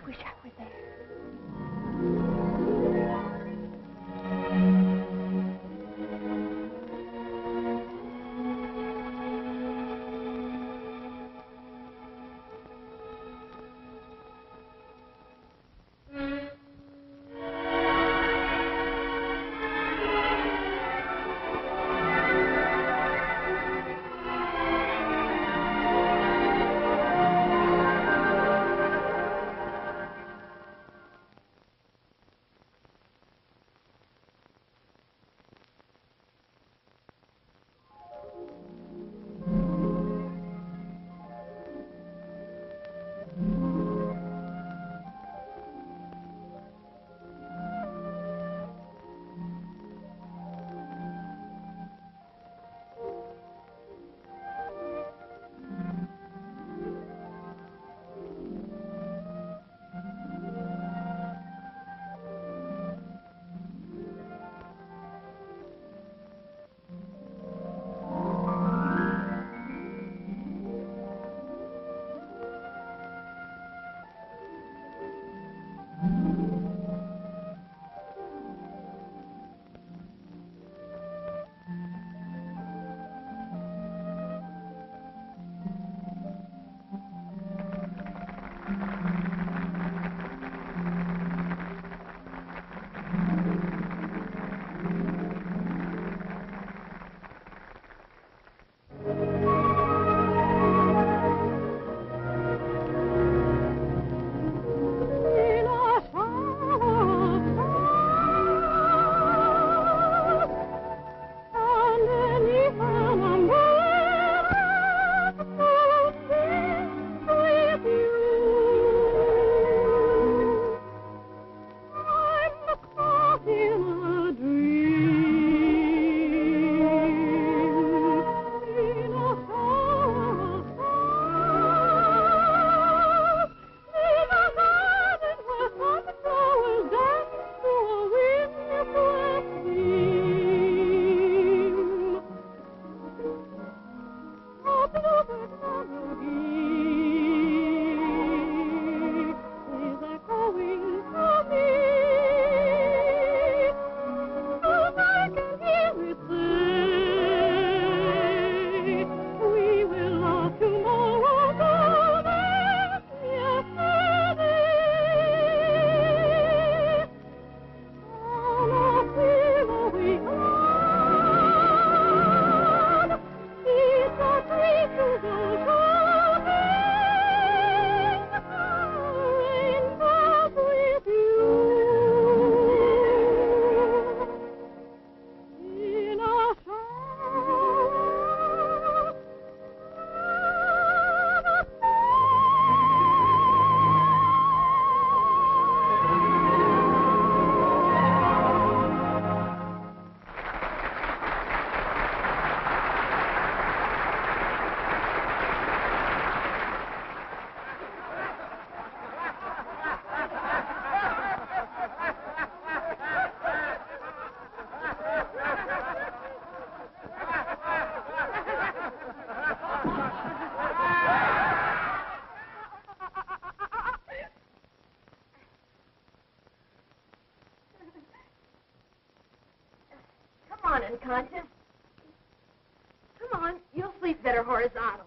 wish I were there. Constance. Come on, you'll sleep better horizontal.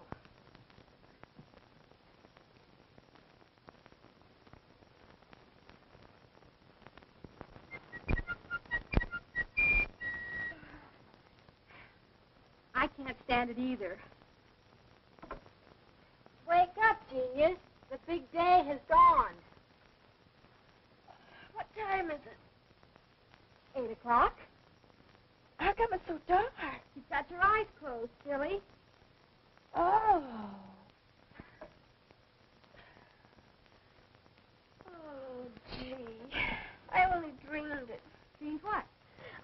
I can't stand it either. Wake up, genius. The big day has gone. What time is it? 8 o'clock. How come it's so dark? You've got your eyes closed, silly. Oh. Oh, gee. I only dreamed it. Dreamed what?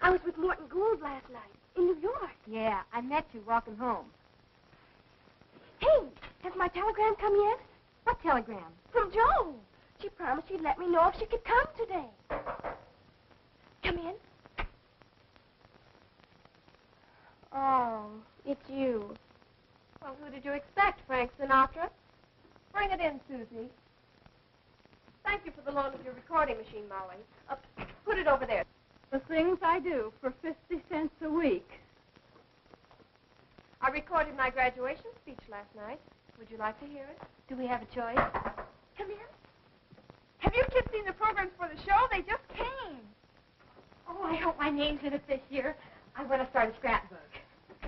I was with Morton Gould last night in New York. Yeah, I met you walking home. Hey, has my telegram come yet? What telegram? From Jo. She promised she'd let me know if she could come today. Come in. Oh, it's you. Well, who did you expect, Frank Sinatra? Bring it in, Susie. Thank thank you for the loan of your recording machine, Molly. Put it over there. The things I do for 50 cents a week. I recorded my graduation speech last night. Would you like to hear it? Do we have a choice? Come in. Have you kids seen the programs for the show? They just came. Oh, I hope my name's in it this year. I want to start a scrapbook.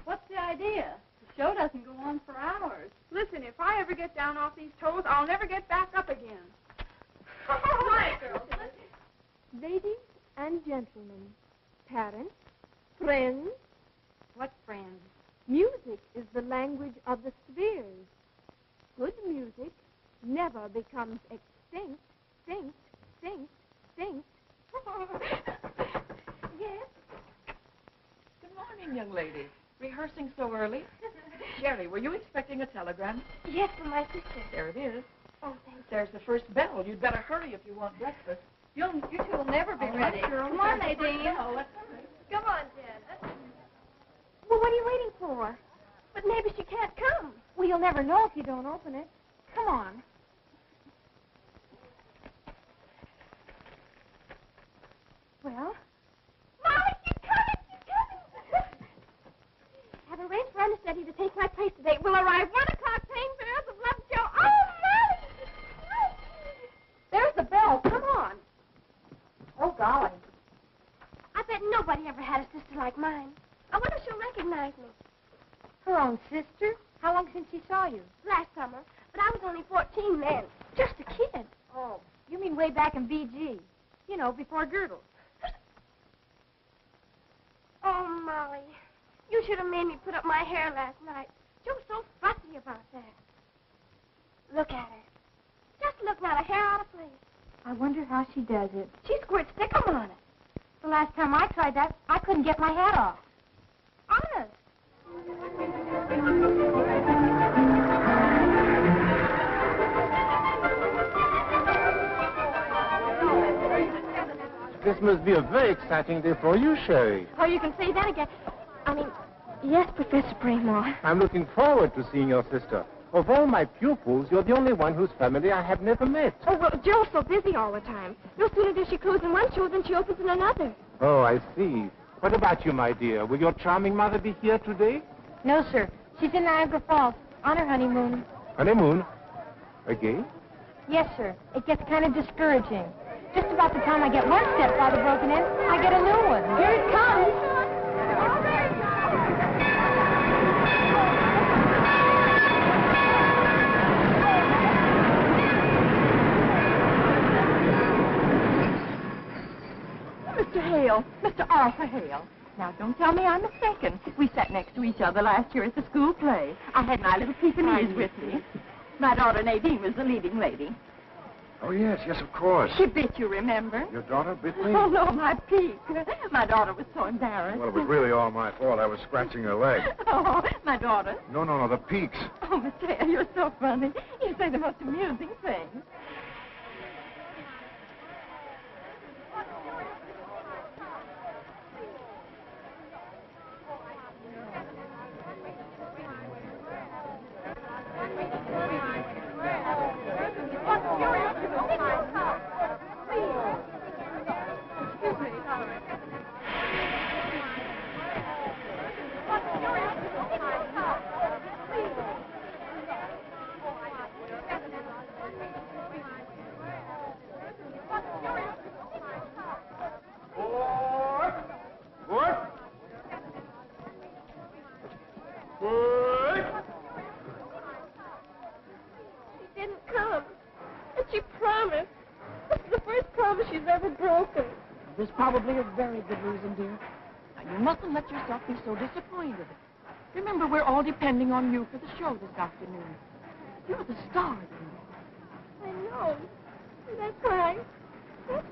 What's the idea? The show doesn't go on for hours. Listen, if I ever get down off these toes, I'll never get back up again. Right, girls. Ladies and gentlemen, parents, friends. What friends? Music is the language of the spheres. Good music never becomes extinct, extinct. Yes? Good morning, young lady. Rehearsing so early? Jerry, were you expecting a telegram? Yes, for my sister. There it is. Oh, thank you. There's the first bell. You'd better hurry if you want breakfast. You two will never be ready. Come on, Nadine. Come on, Jen. Well, what are you waiting for? But maybe she can't come. Well, you'll never know if you don't open it. Come on. Well? Molly, she's coming! She's coming! I've arranged for understudy to take my place today. We'll arrive 1 o'clock paying fares of love show. Oh, Molly! There's the bell. Come on. Oh, golly. I bet nobody ever had a sister like mine. I wonder if she'll recognize me. Her own sister? How long since she saw you? Last summer, but I was only 14 then. Just a kid. Oh, you mean way back in BG. You know, before Girdle. Oh, Molly, you should have made me put up my hair last night. She was so fussy about that. Look at her. Just look, not a hair out of place. I wonder how she does it. She squirts stickum on it. The last time I tried that, I couldn't get my hat off. Honest. This must be a very exciting day for you, Sherry. Oh, you can say that again. Yes, Professor Freemeo. I'm looking forward to seeing your sister. Of all my pupils, you're the only one whose family I have never met. Oh, well, Jo's so busy all the time. No sooner does she close in one show than she opens in another. Oh, I see. What about you, my dear? Will your charming mother be here today? No, sir. She's in Niagara Falls on her honeymoon. Honeymoon? Again? Yes, sir. It gets kind of discouraging. Just about the time I get one stepfather broken in, I get a new one. Here it comes. Mr. Hale, Mr. Arthur Hale. Now, don't tell me I'm mistaken. We sat next to each other last year at the school play. I had my little Pekingese with me. My daughter Nadine was the leading lady. Oh, yes, of course. She bit you, remember? Your daughter bit me? Oh, no, my peak. My daughter was so embarrassed. Well, it was really all my fault. I was scratching her leg. Oh, my daughter. No, the peaks. Oh, Mr. Hale, you're so funny. You say the most amusing things. She didn't come. And she promised. This is the first promise she's ever broken. There's probably a very good reason, dear. Now, you mustn't let yourself be so disappointed. Remember, we're all depending on you for the show this afternoon. You're the star, you know. I know. And that's why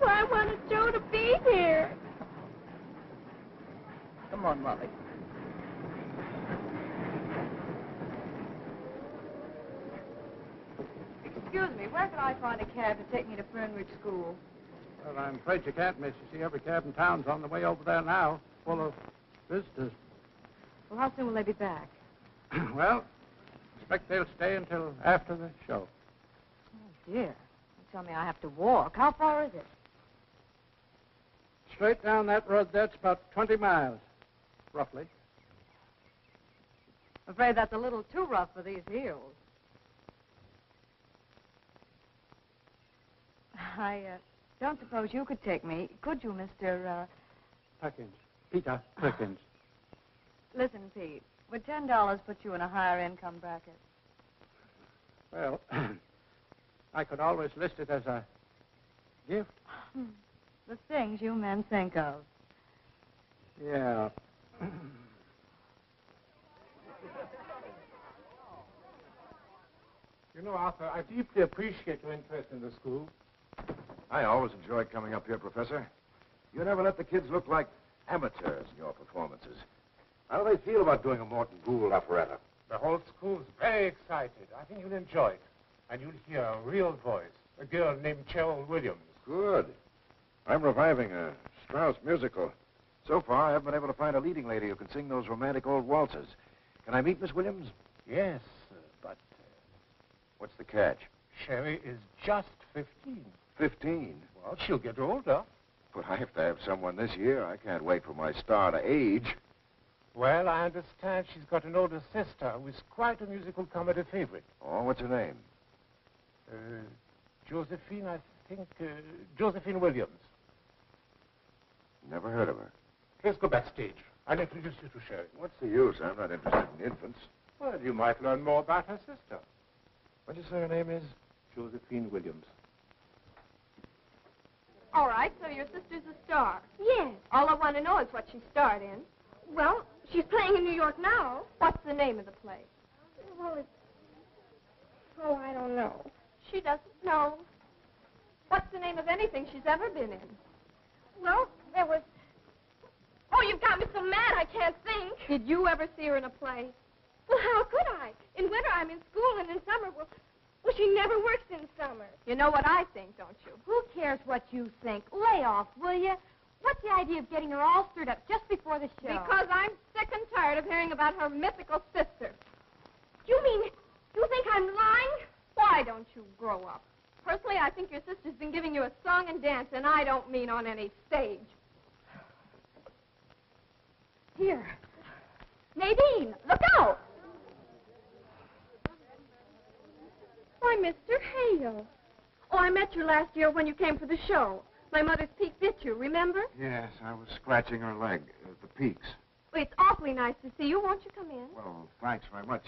I wanted Joe to be here. Come on, Molly. Excuse me, where can I find a cab to take me to Fernridge School? Well, I'm afraid you can't, miss. You see, every cab in town's on the way over there now, full of visitors. Well, how soon will they be back? Well, expect they'll stay until after the show. Oh, dear. It's told me I have to walk. How far is it? Straight down that road there, it's about 20 miles, roughly. I'm afraid that's a little too rough for these heels. I don't suppose you could take me, could you, Mr. Perkins. Peter Perkins. Listen, Pete, would $10 put you in a higher income bracket? Well, I could always list it as a gift. The things you men think of. Yeah. You know, Arthur, I deeply appreciate your interest in the school. I always enjoyed coming up here, Professor. You never let the kids look like amateurs in your performances. How do they feel about doing a Morton Gould operetta? The whole school's very excited. I think you'll enjoy it. And you'll hear a real voice, a girl named Cheryl Williams. Good. I'm reviving a Strauss musical. So far, I haven't been able to find a leading lady who can sing those romantic old waltzes. Can I meet Miss Williams? Yes, but What's the catch? Sherry is just 15. 15. Well, she'll get older. But I have to have someone this year. I can't wait for my star to age. Well, I understand she's got an older sister who is quite a musical comedy favorite. Oh, what's her name? Josephine, I think, Josephine Williams. Never heard of her. Let's go backstage. I'll introduce you to Sherry. What's the use? I'm not interested in infants. Well, you might learn more about her sister. What'd you say her name is? Josephine Williams. All right, so your sister's a star. Yes. All I want to know is what she starred in. Well, she's playing in New York now. What's the name of the play? Well, it's... Oh, I don't know. She doesn't know. What's the name of anything she's ever been in? Well, there was... Oh, you've got me so mad I can't think. Did you ever see her in a play? Well, how could I? In winter, I'm in school, and in summer, well, she never works in summer. You know what I think, don't you? Who cares what you think? Lay off, will you? What's the idea of getting her all stirred up just before the show? Because I'm sick and tired of hearing about her mythical sister. You mean, you think I'm lying? Why don't you grow up? Personally, I think your sister's been giving you a song and dance, and I don't mean on any stage. Here. Nadine, look out! Why, Mr. Hale. Oh, I met you last year when you came for the show. My mother's peak bit you, remember? Yes, I was scratching her leg, the peaks. Well, it's awfully nice to see you. Won't you come in? Well, thanks very much.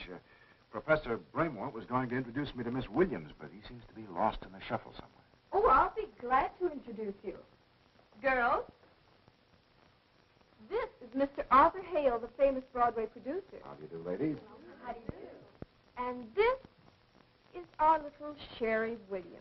Professor Braymore was going to introduce me to Miss Williams, but he seems to be lost in the shuffle somewhere. Oh, I'll be glad to introduce you. Girls, this is Mr. Arthur Hale, the famous Broadway producer. How do you do, ladies? How do you do? And this is our little Sherry Williams.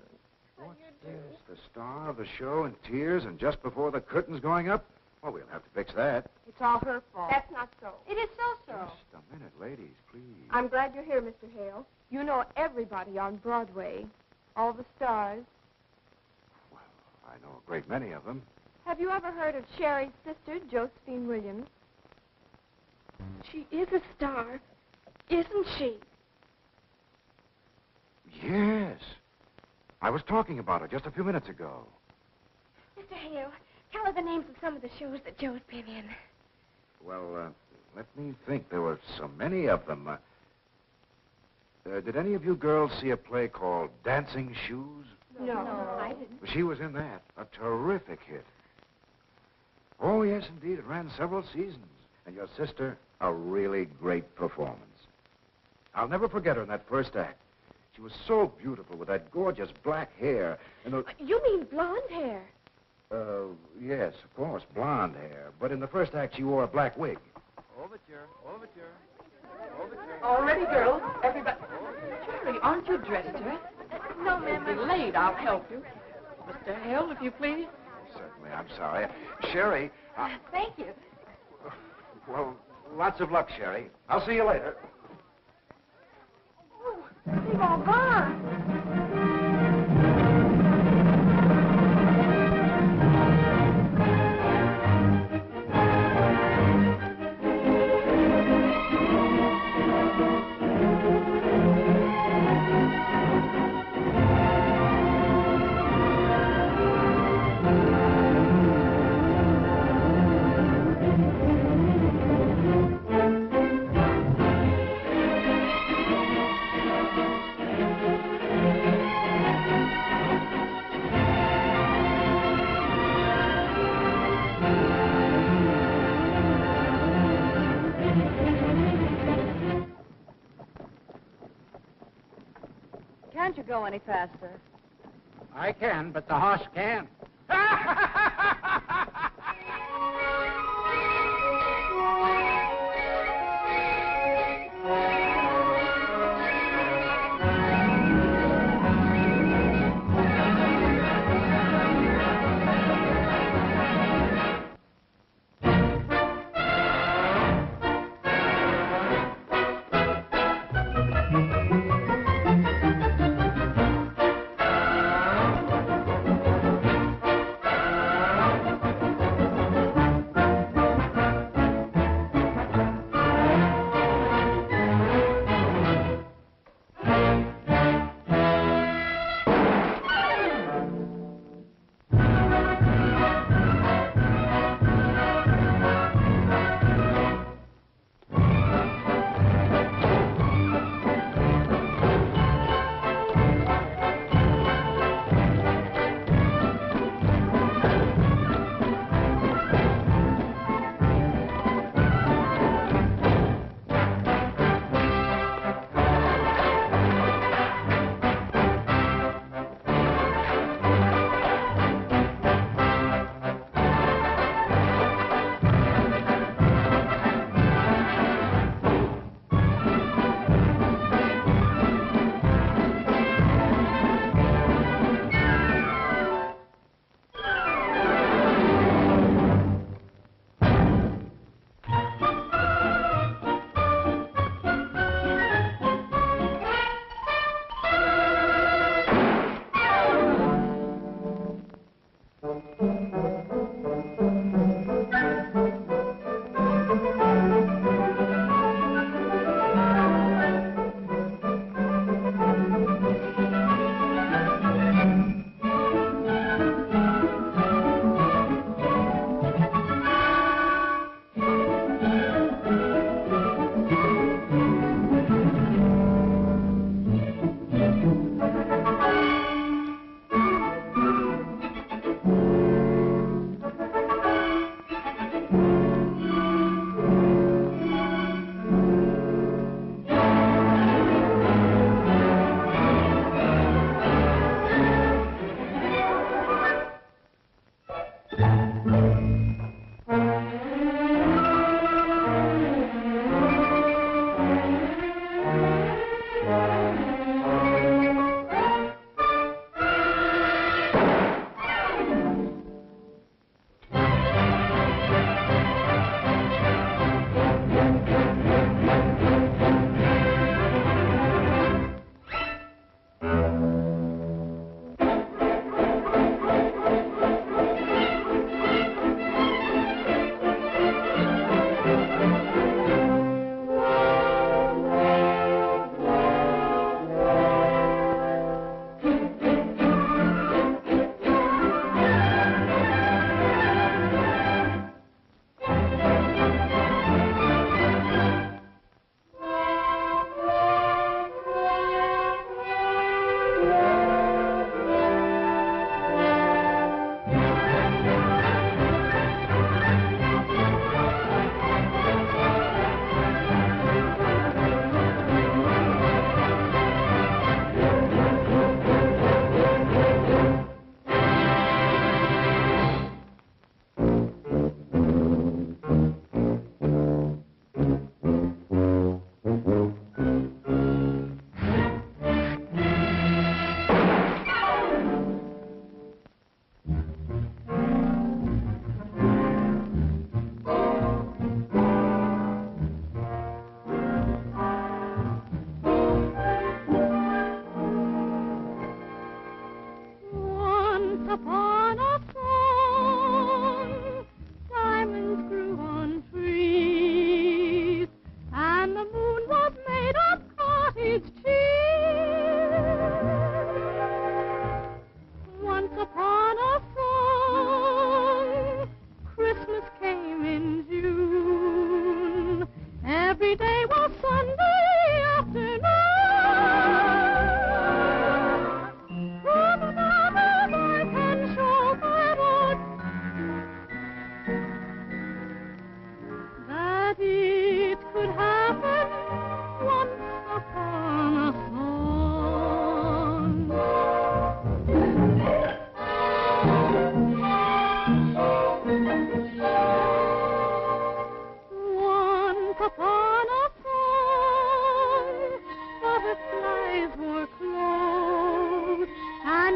What's this? The star of the show in tears and just before the curtain's going up? Well, we'll have to fix that. It's all her fault. That's not so. It is so. Just a minute, ladies, please. I'm glad you're here, Mr. Hale. You know everybody on Broadway, all the stars. Well, I know a great many of them. Have you ever heard of Sherry's sister, Josephine Williams? She is a star, isn't she? Yes. I was talking about her just a few minutes ago. Mr. Hale, tell her the names of some of the shows that Joe's been in. Well, let me think. There were so many of them. Did any of you girls see a play called Dancing Shoes? No, I didn't. She was in that. A terrific hit. Oh, yes, indeed. It ran several seasons. And your sister, a really great performance. I'll never forget her in that first act. She was so beautiful with that gorgeous black hair and the... You mean blonde hair? Yes, of course, blonde hair. But in the first act, she wore a black wig. Overture. All ready, girls. Everybody. Sherry, aren't you dressed yet? No, ma'am. You're late. I'll help you. Mr. Hale, if you please. Certainly, I'm sorry. Sherry... Thank you. Well, lots of luck, Sherry. I'll see you later. Oh, they've all gone. can't you go any faster? I can, but the horse can't.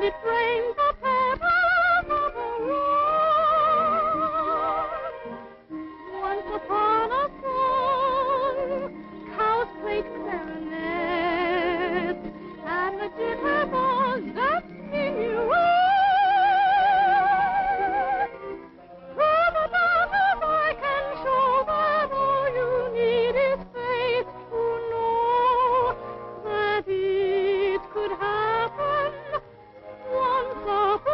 and it rains the petals of a rose. Once upon a time, cows played clarinet, and the jitterbugs danced minuet. Through the letters I can show that all you need is faith to know that it could happen once upon a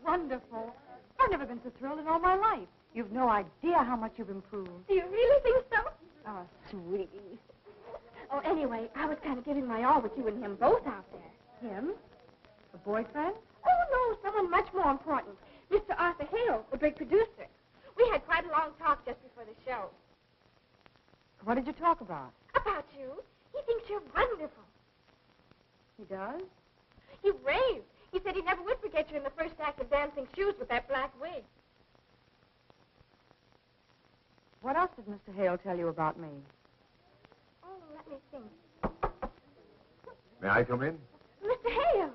Wonderful. I've never been so thrilled in all my life. You've no idea how much you've improved. Do you really think so? Oh, sweetie. Oh, anyway, I was kind of giving my all with you and him both out there. Him? A boyfriend? Oh, no, someone much more important. Mr. Arthur Hale, the big producer. We had quite a long talk just before the show. What did you talk about? About you. He thinks you're wonderful. He does? He raved. He said he never would forget you in the first act of Dancing Shoes with that black wig. What else did Mr. Hale tell you about me? Oh, let me think. May I come in? Mr. Hale.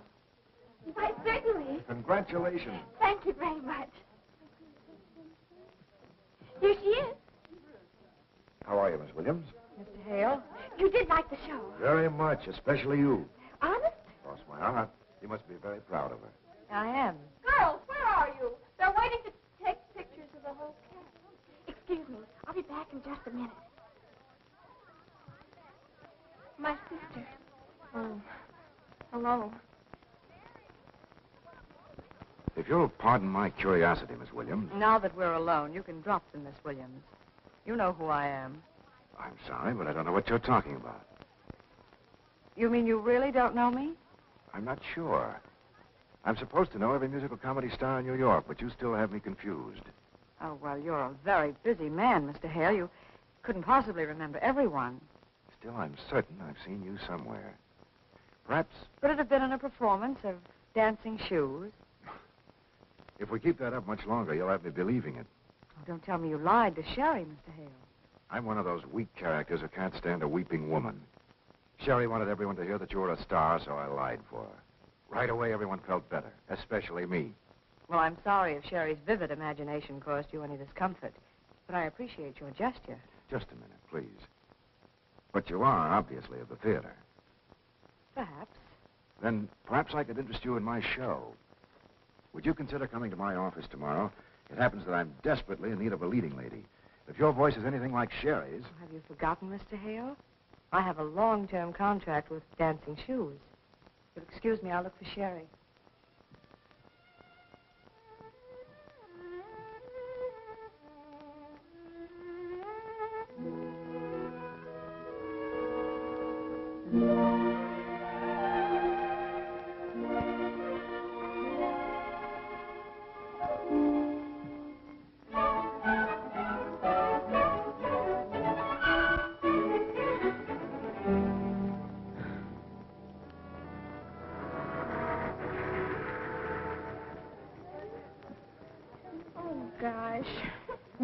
Why, certainly. Congratulations. Thank you very much. Here she is. How are you, Miss Williams? Mr. Hale? You did like the show. Very much, especially you. Honest? Cross my heart. You must be very proud of her. I am. Girls, where are you? They're waiting to take pictures of the whole cast. Excuse me. I'll be back in just a minute. My sister. Oh, hello. If you'll pardon my curiosity, Miss Williams. Now that we're alone, you can drop them, Miss Williams. You know who I am. I'm sorry, but I don't know what you're talking about. You mean you really don't know me? I'm not sure. I'm supposed to know every musical comedy star in New York, but you still have me confused. Oh, well, you're a very busy man, Mr. Hale. You couldn't possibly remember everyone. Still, I'm certain I've seen you somewhere. Perhaps, Could it have been in a performance of Dancing Shoes? if we keep that up much longer, you'll have me believing it. Oh, don't tell me you lied to Sherry, Mr. Hale. I'm one of those weak characters who can't stand a weeping woman. Sherry wanted everyone to hear that you were a star, so I lied for her. Right away, everyone felt better, especially me. Well, I'm sorry if Sherry's vivid imagination caused you any discomfort, but I appreciate your gesture. Just a minute, please. But you are, obviously, of the theater. Perhaps. Then perhaps I could interest you in my show. Would you consider coming to my office tomorrow? It happens that I'm desperately in need of a leading lady. If your voice is anything like Sherry's... Have you forgotten, Mr. Hale? I have a long-term contract with Dancing Shoes. If you'll excuse me, I'll look for Sherry.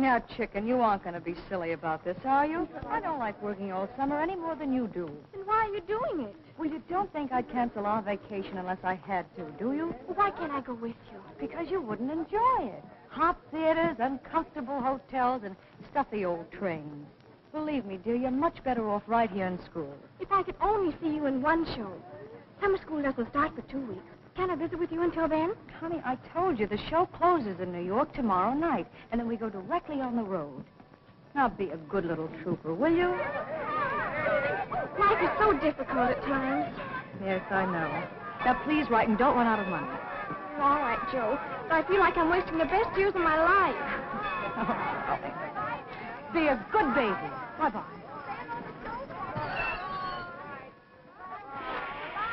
Now, chicken, you aren't going to be silly about this, are you? I don't like working all summer any more than you do. Then why are you doing it? Well, you don't think I'd cancel our vacation unless I had to, do you? Well, why can't I go with you? Because you wouldn't enjoy it. Hot theaters, uncomfortable hotels, and stuffy old trains. Believe me, dear, you're much better off right here in school. If I could only see you in one show. Summer school doesn't start for 2 weeks. Can I visit with you until then? Honey, I told you the show closes in New York tomorrow night, and then we go directly on the road. Now, be a good little trooper, will you? Life is so difficult at times. Yes, I know. Now, please write and don't run out of money. All right, Joe. But I feel like I'm wasting the best years of my life. Be a good baby. Bye-bye.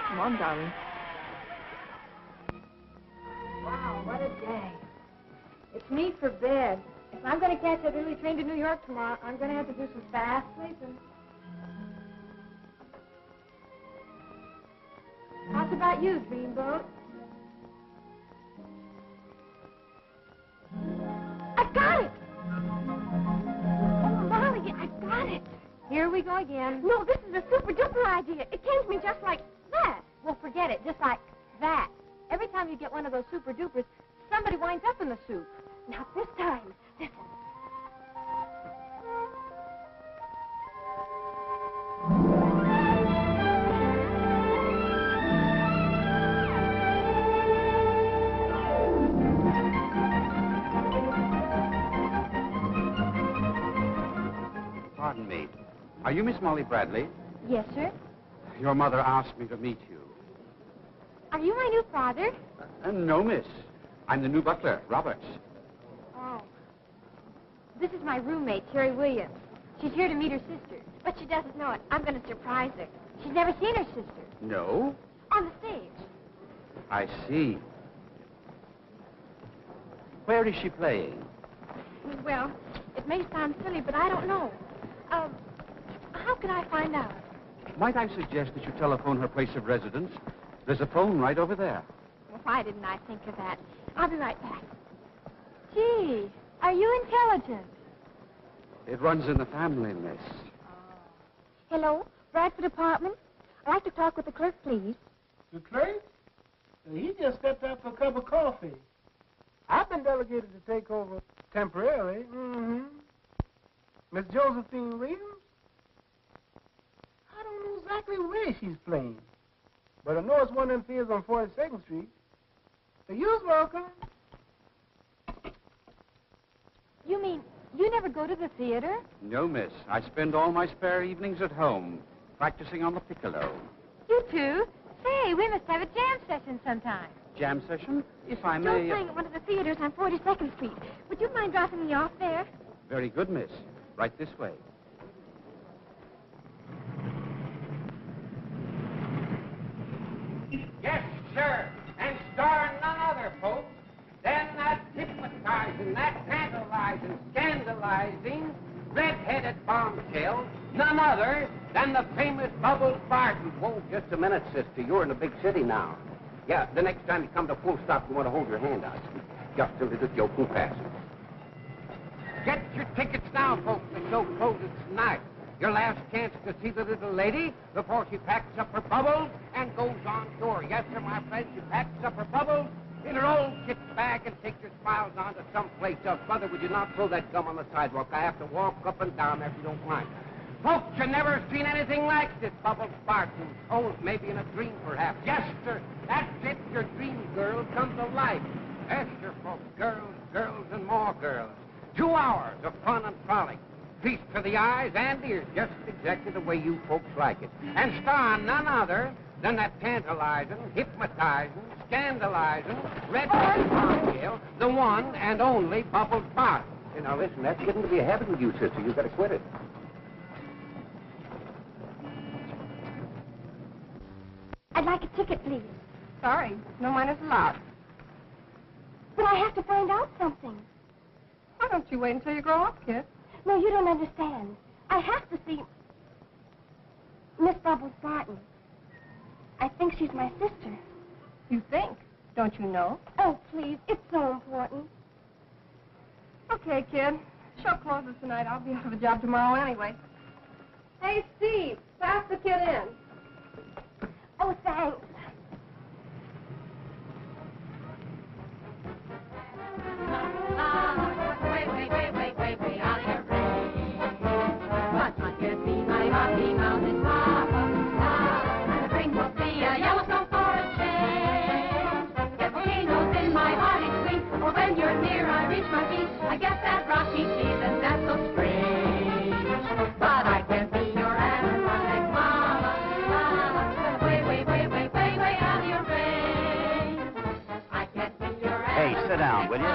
Come on, darling. Wow, what a day. It's me for bed. If I'm going to catch that early train to New York tomorrow, I'm going to have to do some fast sleeping. How's about you, Dreamboat? I've got it! Oh, Molly, I've got it. Here we go again. No, this is a super-duper idea. It came to me just like that. Well, forget it, just like that. Every time you get one of those super-dupers, somebody winds up in the soup. Now, this time, listen. Pardon me. Are you Miss Molly Bradley? Yes, sir. Your mother asked me to meet you. Are you my new father? No, miss. I'm the new butler, Roberts. Oh. This is my roommate, Terry Williams. She's here to meet her sister. But she doesn't know it. I'm going to surprise her. She's never seen her sister. No? On the stage. I see. Where is she playing? Well, it may sound silly, but I don't know. How could I find out? Might I suggest that you telephone her place of residence? There's a phone right over there. Well, why didn't I think of that? I'll be right back. Gee, are you intelligent? It runs in the family, miss. Hello, Bradford Apartment. I'd like to talk with the clerk, please. The clerk? He just stepped out for a cup of coffee. I've been delegated to take over temporarily. Mm-hmm. Miss Josephine Williams? I don't know exactly where she's playing. But I know it's one of them theaters on 42nd Street. So you're welcome. You mean you never go to the theater? No, miss. I spend all my spare evenings at home, practicing on the piccolo. You too? Say, we must have a jam session sometime. Jam session? If I Joe's may... playing at one of the theaters on 42nd Street. Would you mind dropping me off there? Very good, miss. Right this way. Yes, sir. And star none other, folks, than that hypnotizing, that tantalizing, scandalizing, red-headed bombshell, none other than the famous Bubbles Barton. Whoa, just a minute, sister. You're in a big city now. Yeah, the next time you come to full stop, you want to hold your hand out. Just a little joke and pass it. Get your tickets now, folks. The show closes tonight. Your last chance to see the little lady before she packs up her bubbles and goes on tour. Yes, sir, my friend, she packs up her bubbles in her old kit bag and takes her smiles on to someplace else. Mother, would you not throw that gum on the sidewalk? I have to walk up and down there if you don't mind. Folks, you never seen anything like this, Bubbles Barton. Oh, maybe in a dream, perhaps. Yes, sir, that's it. Your dream girl come to life. Yes, sir, folks. Girls, girls, and more girls. 2 hours of fun and frolic. Feast for the eyes and ears, just exactly the way you folks like it. And star none other than that tantalizing, hypnotizing, scandalizing, red-headed bombshell, the one and only Bubbles Barton. Hey, now listen, that's getting to be a habit with you, sister. You've got to quit it. I'd like a ticket, please. Sorry, no minors allowed. But I have to find out something. Why don't you wait until you grow up, kid? No, you don't understand. I have to see Miss Bubbles Barton. I think she's my sister. You think? Don't you know? Oh, please, it's so important. Okay, kid. Show closes tonight. I'll be out of a job tomorrow anyway. Hey, Steve, pass the kid in. Oh, thanks. I guess that rocky season, that's so strange. But I can't be your aerobatic mama, mama. Way, way, way, way, way, way out of your range. I can't be your Hey, sit down, will you?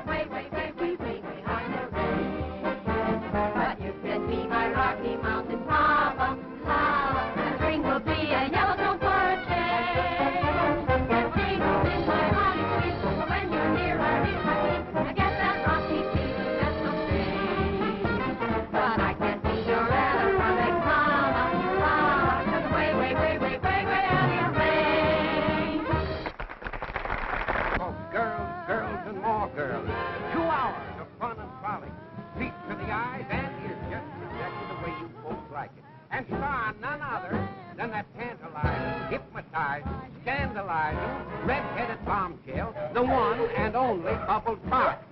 Way, way, way, way, way, way out of your range. But you can be my Rocky Mountain papa, lava. And the spring will be a Yellowstone for a change. Get tingles in my body, sweet. When you're near, I reach my feet. I guess that rocky season, that's so strange. But I can't be your aerobatic mama, mama. 'Cause way, way, way, way, way, way out of your range. Oh, girls, girls, and more girls. 2 hours of fun and frolic. Feet to the eyes and ears, just exactly the way you folks like it. And star none other than that tantalizing, hypnotizing, scandalizing, red-headed bombshell, the one and only Bubbles Barton.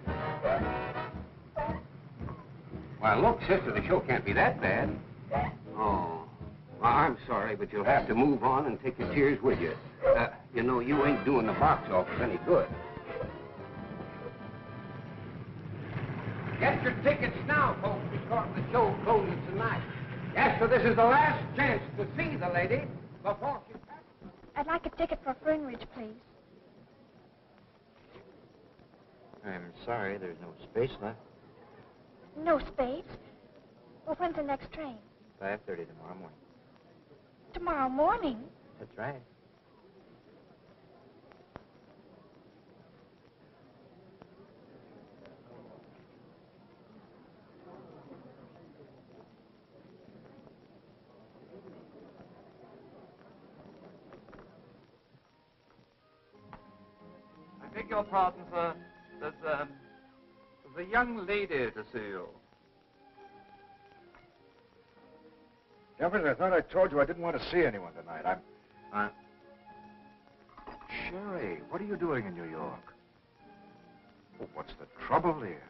Well, look, sister, the show can't be that bad. Oh, well, I'm sorry, but you'll have to move on and take your tears with you. You know, you ain't doing the box office any good. Get your tickets now, folks, because the show closes tonight. Yes, so this is the last chance to see the lady before she passes. I'd like a ticket for Fernridge, please. I'm sorry, there's no space left. No space? Well, when's the next train? 5:30 tomorrow morning. Tomorrow morning? That's right. I beg your pardon, sir. There's a young lady to see you. Jeffers, I thought I told you I didn't want to see anyone tonight. Sherry, what are you doing in New York? Oh, what's the trouble here?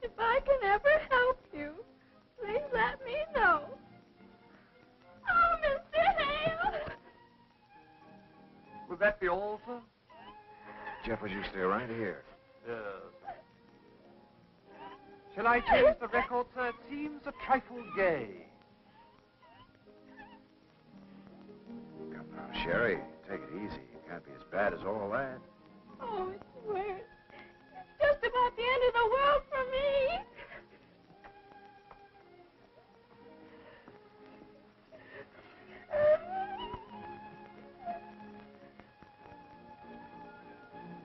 If I can ever help you, please let me know. Oh, Mr. Hale! Would that be all, sir? Jeffers, you stay right here. Yes. Shall I change the record, sir? It seems a trifle gay. Come now, Sherry, take it easy. It can't be as bad as all that. Oh, it's worse. It's just about the end of the world for me.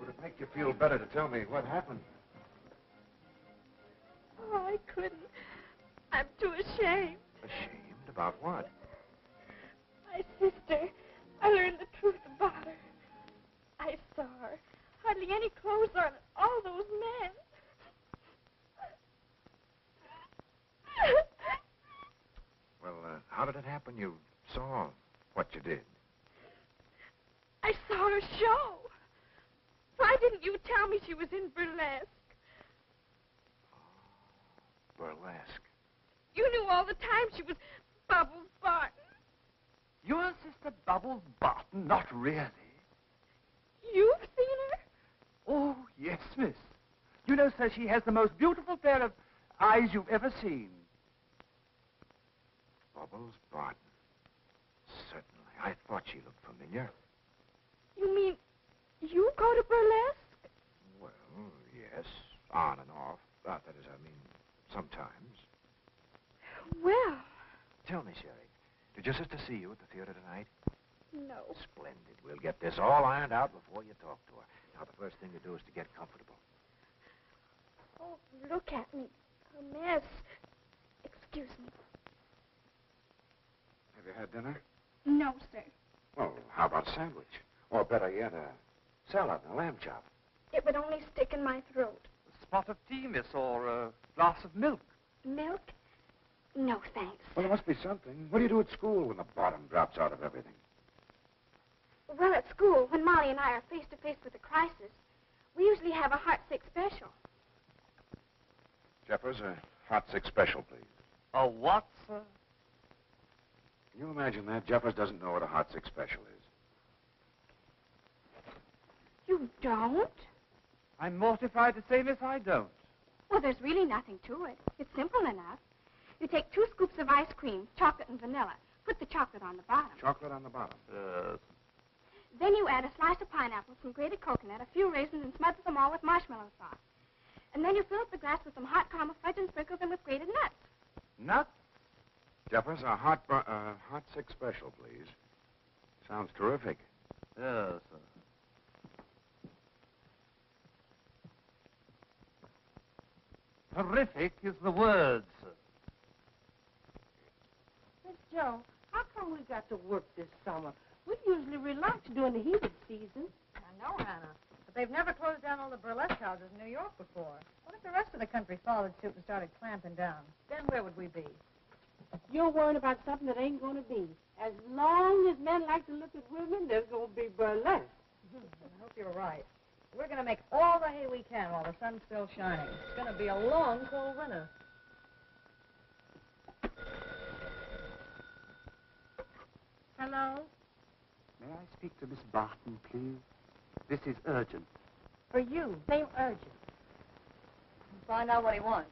Would it make you feel better to tell me what happened? Oh, I couldn't. I'm too ashamed. Ashamed? About what? My sister. I learned the truth about her. I saw her. Hardly any clothes on, all those men. Well, how did it happen? You saw what you did. I saw her show. Why didn't you tell me she was in burlesque? Burlesque. You knew all the time she was Bubbles Barton. Your sister Bubbles Barton? Not really. You've seen her? Oh, yes, miss. You know, sir, she has the most beautiful pair of eyes you've ever seen. Bubbles Barton. Certainly. I thought she looked familiar. You mean you go to burlesque? Well, yes. On and off. That is, I mean, sometimes. Well. Tell me, Sherry, did your sister see you at the theater tonight? No. Splendid. We'll get this all ironed out before you talk to her. Now, the first thing to do is to get comfortable. Oh, look at me. A mess. Excuse me. Have you had dinner? No, sir. Well, how about a sandwich? Or better yet, a salad and a lamb chop. It would only stick in my throat. spot of tea, miss, or a glass of milk? Milk? No, thanks. Well, there must be something. What do you do at school when the bottom drops out of everything? Well, at school, when Molly and I are face to face with a crisis, we usually have a heart-sick special. Jeffers, a hot 6 special, please. A what, sir? Can you imagine that? Jeffers doesn't know what a hot 6 special is. You don't? I'm mortified to say, miss, I don't. Well, there's really nothing to it. It's simple enough. You take 2 scoops of ice cream, chocolate and vanilla. Put the chocolate on the bottom. Chocolate on the bottom. Then you add a slice of pineapple, some grated coconut, a few raisins, and smother them all with marshmallow sauce. And then you fill up the glass with some hot caramel fudge and sprinkle them with grated nuts. Nuts? Jeffers, a hot 6 special, please. Sounds terrific. Yes, sir. Terrific is the word, sir. Miss Joe, how come we got to work this summer? We usually relax during the heated season. I know, Hannah. But they've never closed down all the burlesque houses in New York before. What if the rest of the country followed suit and started clamping down? Then where would we be? You're worrying about something that ain't going to be. As long as men like to look at women, there's going to be burlesque. I hope you're right. We're going to make all the hay we can while the sun's still shining. It's going to be a long, cold winter. Hello? May I speak to Miss Barton, please? This is urgent. For you. Same urgent. Find out what he wants.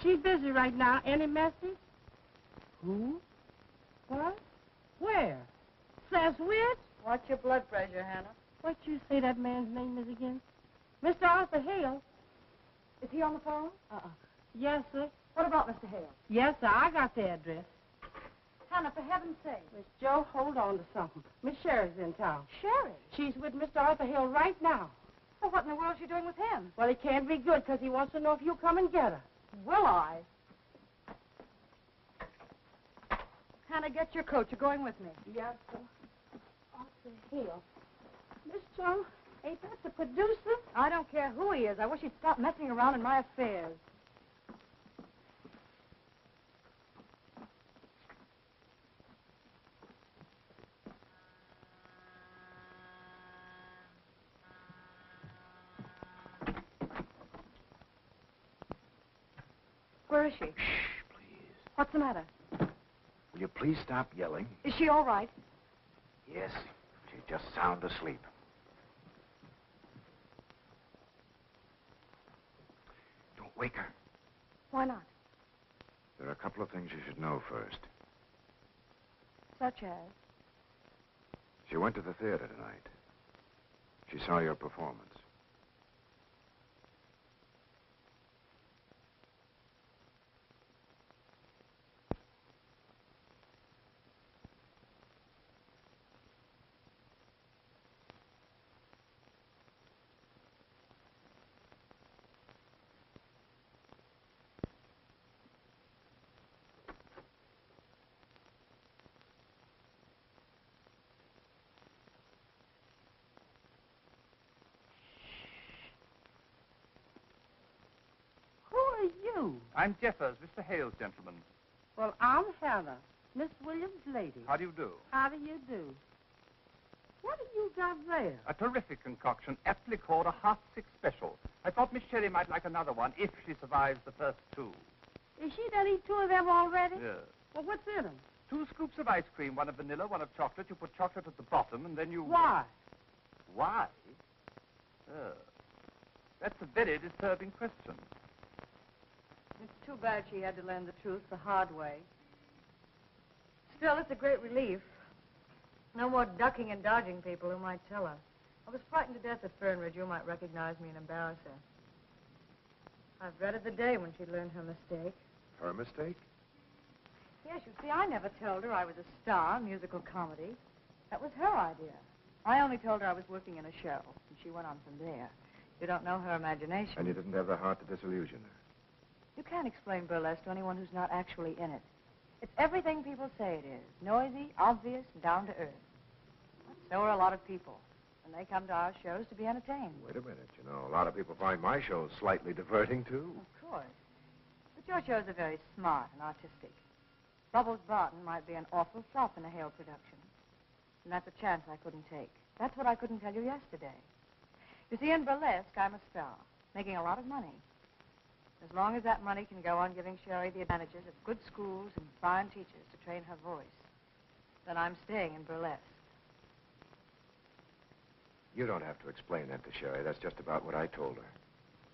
She's busy right now. Any message? Who? What? Where? Says which? Watch your blood pressure, Hannah. What you say that man's name is again? Mr. Arthur Hale. Is he on the phone? Yes, sir. What about Mr. Hale? Yes, sir. I got the address. Hannah, for heaven's sake. Miss Joe, hold on to something. Miss Sherry's in town. Sherry? She's with Mr. Arthur Hale right now. Well, what in the world is she doing with him? Well, it can't be good because he wants to know if you'll come and get her. Will I? Hannah, get your coat. You're going with me. Yes, sir. Arthur Hale. Miss Joe, ain't that the producer? I don't care who he is. I wish he'd stop messing around in my affairs. Where is she? Shh, please. What's the matter? Will you please stop yelling? Is she all right? Yes, she's just sound asleep. Don't wake her. Why not? There are a couple of things you should know first. Such as? She went to the theater tonight. She saw your performance. You? I'm Jeffers, Mr. Hale's gentleman. Well, I'm Hannah, Miss Williams' lady. How do you do? How do you do? What have you got there? A terrific concoction, aptly called a hot 6 special. I thought Miss Sherry might like another one if she survives the first 2. Is she done eat 2 of them already? Yes. Well, what's in them? 2 scoops of ice cream, 1 of vanilla, 1 of chocolate. You put chocolate at the bottom, and then you... Why? Why? That's a very disturbing question. It's too bad she had to learn the truth the hard way. Still, it's a great relief. No more ducking and dodging people who might tell her. I was frightened to death that Fernridge, you might recognize me and embarrass her. I've dreaded the day when she learned her mistake. Her mistake? Yes, you see, I never told her I was a star, musical comedy. That was her idea. I only told her I was working in a show, and she went on from there. You don't know her imagination. And you didn't have the heart to disillusion her. You can't explain burlesque to anyone who's not actually in it. It's everything people say it is. Noisy, obvious, and down to earth. But so are a lot of people. And they come to our shows to be entertained. Wait a minute. You know, a lot of people find my shows slightly diverting, too. Of course. But your shows are very smart and artistic. Bubbles Barton might be an awful flop in a Hale production. And that's a chance I couldn't take. That's what I couldn't tell you yesterday. You see, in burlesque, I'm a star, making a lot of money. As long as that money can go on giving Sherry the advantages of good schools and fine teachers to train her voice, then I'm staying in burlesque. You don't have to explain that to Sherry. That's just about what I told her.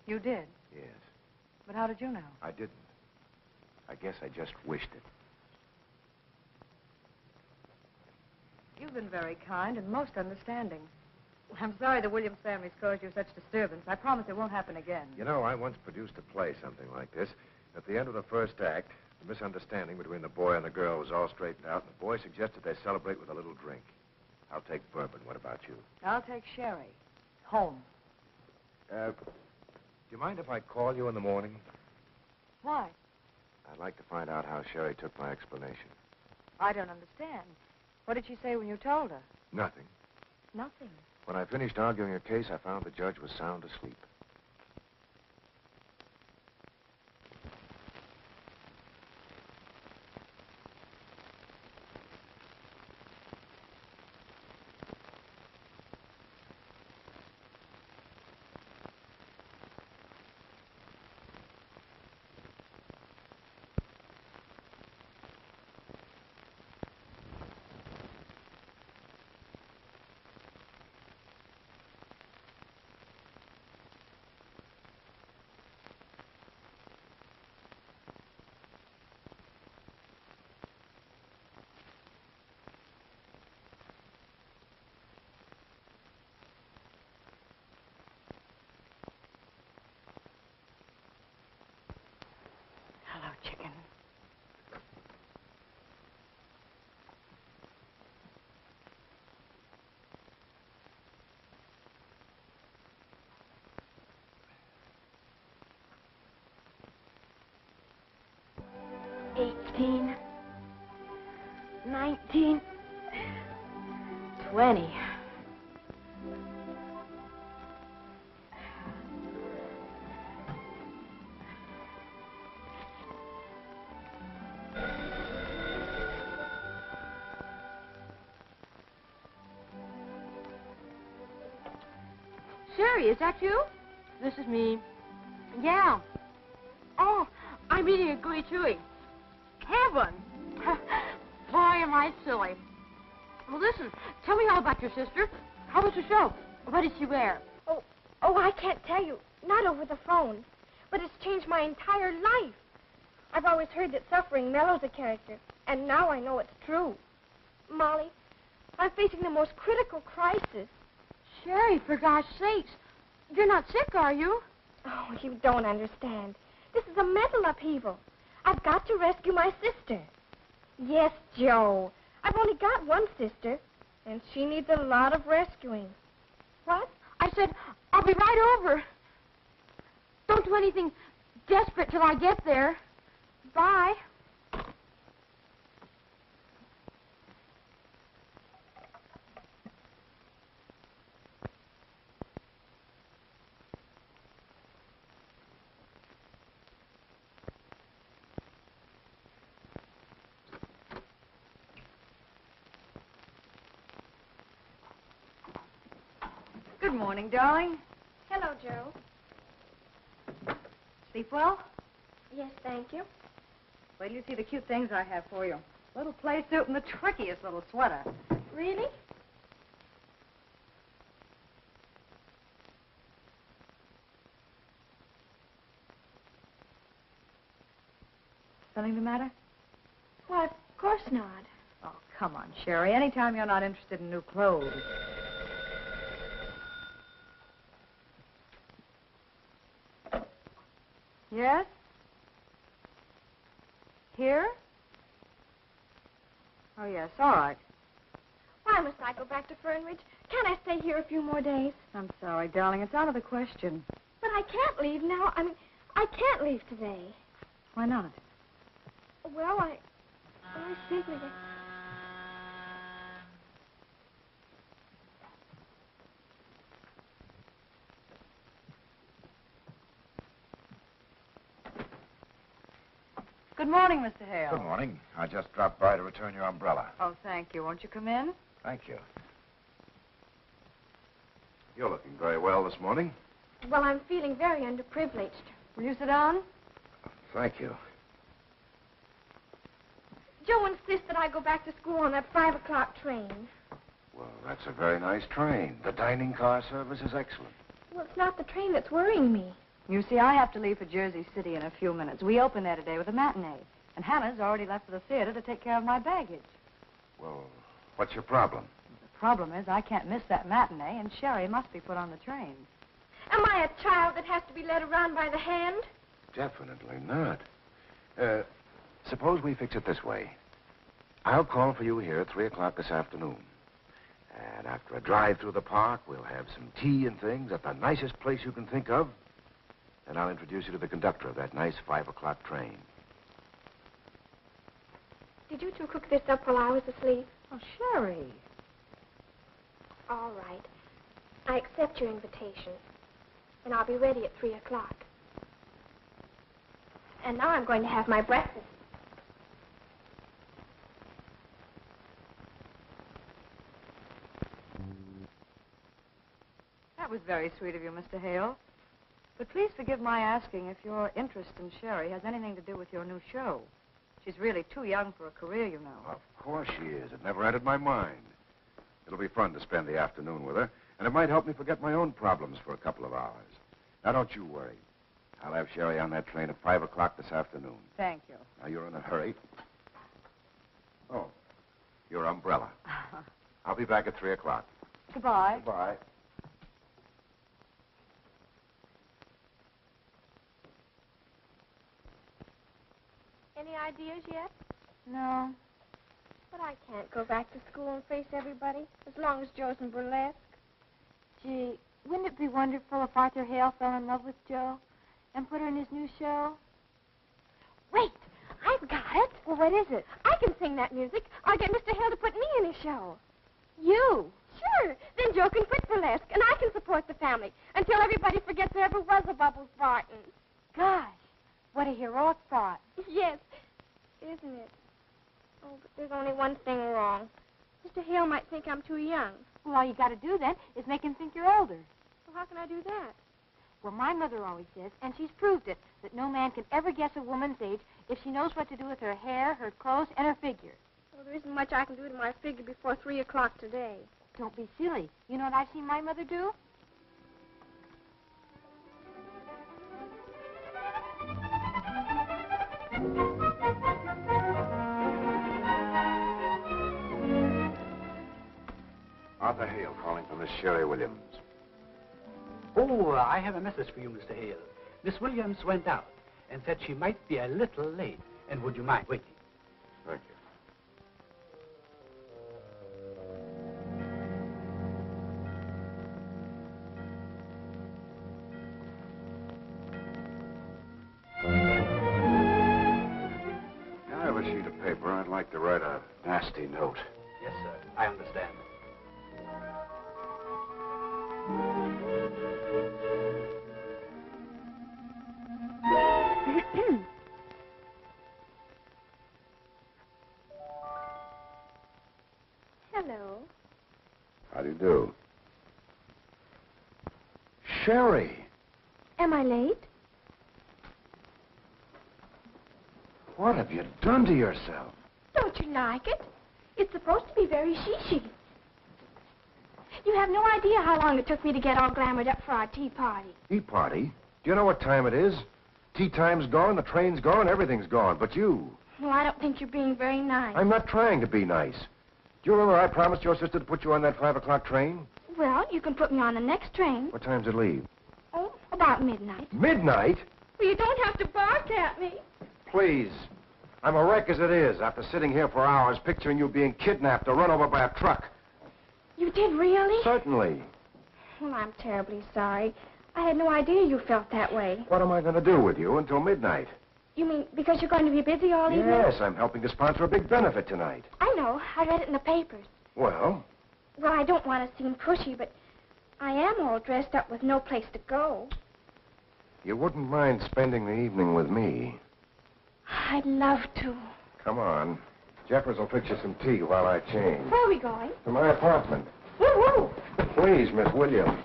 You did? Yes. But how did you know? I didn't. I guess I just wished it. You've been very kind and most understanding. I'm sorry the Williams family's caused you such disturbance. I promise it won't happen again. You know, I once produced a play, something like this. At the end of the first act, the misunderstanding between the boy and the girl was all straightened out, and the boy suggested they celebrate with a little drink. I'll take bourbon. What about you? I'll take Sherry. Home. Do you mind if I call you in the morning? Why? I'd like to find out how Sherry took my explanation. I don't understand. What did she say when you told her? Nothing. Nothing. When I finished arguing her case, I found the judge was sound asleep. Hello, chicken. $18, $19, $20. Sherry, is that you? This is me. Yeah. Oh, I'm eating a gooey chewy. Heaven! Boy, am I silly. Well, listen, tell me all about your sister. How was the show? What did she wear? Oh, I can't tell you. Not over the phone. But it's changed my entire life. I've always heard that suffering mellows a character, and now I know it's true. Molly, I'm facing the most critical crisis. Sherry, for gosh sakes. You're not sick, are you? Oh, you don't understand. This is a mental upheaval. I've got to rescue my sister. Yes, Joe. I've only got one sister, and she needs a lot of rescuing. What? I said, I'll be right over. Don't do anything desperate till I get there. Bye. Good morning, darling. Hello, Joe. Sleep well? Yes, thank you. Wait till you see the cute things I have for you. Little play suit and the trickiest little sweater. Really? Something the matter? Why, of course not. Oh, come on, Sherry. Anytime you're not interested in new clothes. Yes? Here? Oh, yes, all right. Why must I go back to Fernridge? Can't I stay here a few more days? I'm sorry, darling. It's out of the question. But I can't leave now. I can't leave today. Why not? Well, I simply... Good morning, Mr. Hale. Good morning. I just dropped by to return your umbrella. Oh, thank you. Won't you come in? Thank you. You're looking very well this morning. Well, I'm feeling very underprivileged. Will you sit down? Thank you. Joe insists that I go back to school on that 5 o'clock train. Well, that's a very nice train. The dining car service is excellent. Well, it's not the train that's worrying me. You see, I have to leave for Jersey City in a few minutes. We open there today with a matinee. And Hannah's already left for the theater to take care of my baggage. Well, what's your problem? The problem is I can't miss that matinee, and Sherry must be put on the train. Am I a child that has to be led around by the hand? Definitely not. Suppose we fix it this way. I'll call for you here at 3 o'clock this afternoon. And after a drive through the park, we'll have some tea and things at the nicest place you can think of. And I'll introduce you to the conductor of that nice 5 o'clock train. Did you two cook this up while I was asleep? Oh, Sherry. All right. I accept your invitation. And I'll be ready at 3 o'clock. And now I'm going to have my breakfast. That was very sweet of you, Mr. Hale. But please forgive my asking if your interest in Sherry has anything to do with your new show. She's really too young for a career, you know. Of course she is. It never entered my mind. It'll be fun to spend the afternoon with her, and it might help me forget my own problems for a couple of hours. Now, don't you worry. I'll have Sherry on that train at 5 o'clock this afternoon. Thank you. Now, you're in a hurry. Oh, your umbrella. I'll be back at 3 o'clock. Goodbye. Goodbye. Any ideas yet? No. But I can't go back to school and face everybody as long as Joe's in burlesque. Gee, wouldn't it be wonderful if Arthur Hale fell in love with Joe and put her in his new show? Wait, I've got it. Well, what is it? I can sing that music. I'll get Mr. Hale to put me in his show. You. Sure. Then Joe can quit burlesque, and I can support the family until everybody forgets there ever was a Bubbles Barton. Gosh, what a heroic thought. Yes, isn't it? Oh, but there's only one thing wrong. Mr. Hale might think I'm too young. Well, all you got to do then is make him think you're older. Well, how can I do that? Well, my mother always says, and she's proved it, that no man can ever guess a woman's age if she knows what to do with her hair, her clothes, and her figure. Well, there isn't much I can do to my figure before 3 o'clock today. Don't be silly. You know what I've seen my mother do? Arthur Hale calling for Miss Sherry Williams. Oh, I have a message for you, Mr. Hale. Miss Williams went out and said she might be a little late. And would you mind waiting? Thank you. I have a sheet of paper. I'd like to write a nasty note. Yes, sir. I understand. Hello. How do you do? Sherry! Am I late? What have you done to yourself? Don't you like it? It's supposed to be very she-she. You have no idea how long it took me to get all glamored up for our tea party. Tea party? Do you know what time it is? Tea time's gone, the train's gone, everything's gone, but you. Well, I don't think you're being very nice. I'm not trying to be nice. Do you remember I promised your sister to put you on that 5 o'clock train? Well, you can put me on the next train. What time's it leave? Oh, about midnight. Midnight? Well, you don't have to bark at me. Please. I'm a wreck as it is after sitting here for hours picturing you being kidnapped or run over by a truck. You did really? Certainly. Well, I'm terribly sorry. I had no idea you felt that way. What am I going to do with you until midnight? You mean because you're going to be busy all evening? Yes, I'm helping to sponsor a big benefit tonight. I know. I read it in the papers. Well? Well, I don't want to seem pushy, but I am all dressed up with no place to go. You wouldn't mind spending the evening with me. I'd love to. Come on. Jeffers will fix you some tea while I change. Where are we going? To my apartment. Woo-woo! Please, Miss Williams.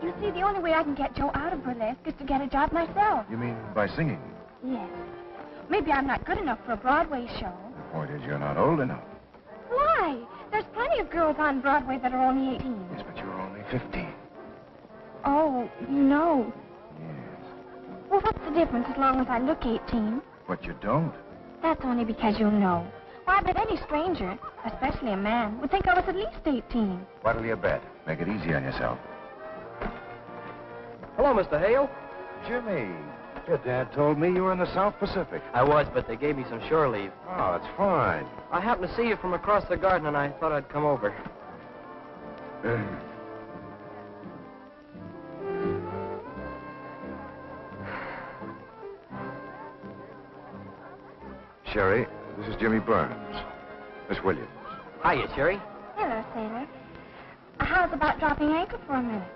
You see, the only way I can get Joe out of burlesque is to get a job myself. You mean by singing? Yes. Maybe I'm not good enough for a Broadway show. The point is you're not old enough. Why? There's plenty of girls on Broadway that are only 18. Yes, but you're only 15. Oh, you know. Yes. Well, what's the difference as long as I look 18? But you don't. That's only because you know. Why, I bet any stranger, especially a man, would think I was at least 18. What'll you bet? Make it easy on yourself. Hello, Mr. Hale. Jimmy, your dad told me you were in the South Pacific. I was, but they gave me some shore leave. Oh, that's fine. I happened to see you from across the garden, and I thought I'd come over. Sherry, this is Jimmy Burns. Miss Williams. Hiya, Sherry. Hello, sailor. How's about dropping anchor for a minute?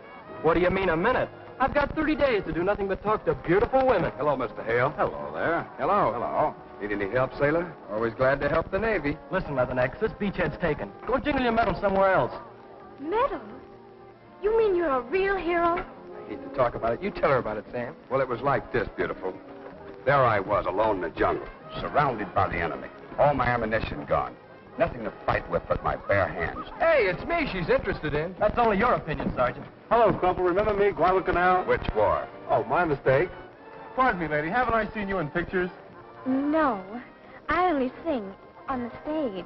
What do you mean, a minute? I've got 30 days to do nothing but talk to beautiful women. Hello, Mr. Hale. Hello there. Hello. Hello. Need any help, sailor? Always glad to help the Navy. Listen, Leathernecks, this beachhead's taken. Go jingle your medals somewhere else. Medals? You mean you're a real hero? I hate to talk about it. You tell her about it, Sam. Well, it was like this, beautiful. There I was, alone in the jungle, surrounded by the enemy. All my ammunition gone. Nothing to fight with but my bare hands. Hey, it's me she's interested in. That's only your opinion, Sergeant. Hello, Crumple. Remember me, Guadalcanal? Which war? Oh, my mistake. Pardon me, lady. Haven't I seen you in pictures? No. I only sing on the stage.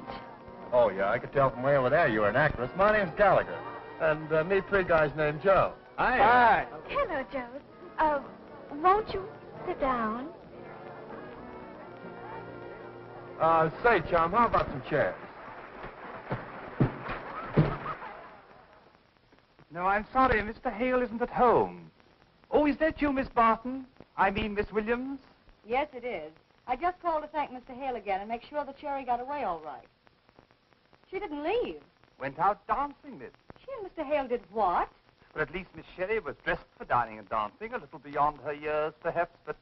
Oh, yeah. I could tell from way over there you were an actress. My name's Gallagher. And me three guys named Joe. Hi. Hello, Joe. Won't you sit down? Say, chum, how about some chairs? No, I'm sorry, Mr. Hale isn't at home. Oh, is that you, Miss Barton? I mean, Miss Williams? Yes, it is. I just called to thank Mr. Hale again and make sure that Sherry got away all right. She didn't leave. Went out dancing, miss. She and Mr. Hale did what? But at least Miss Sherry was dressed for dining and dancing, a little beyond her years, perhaps, but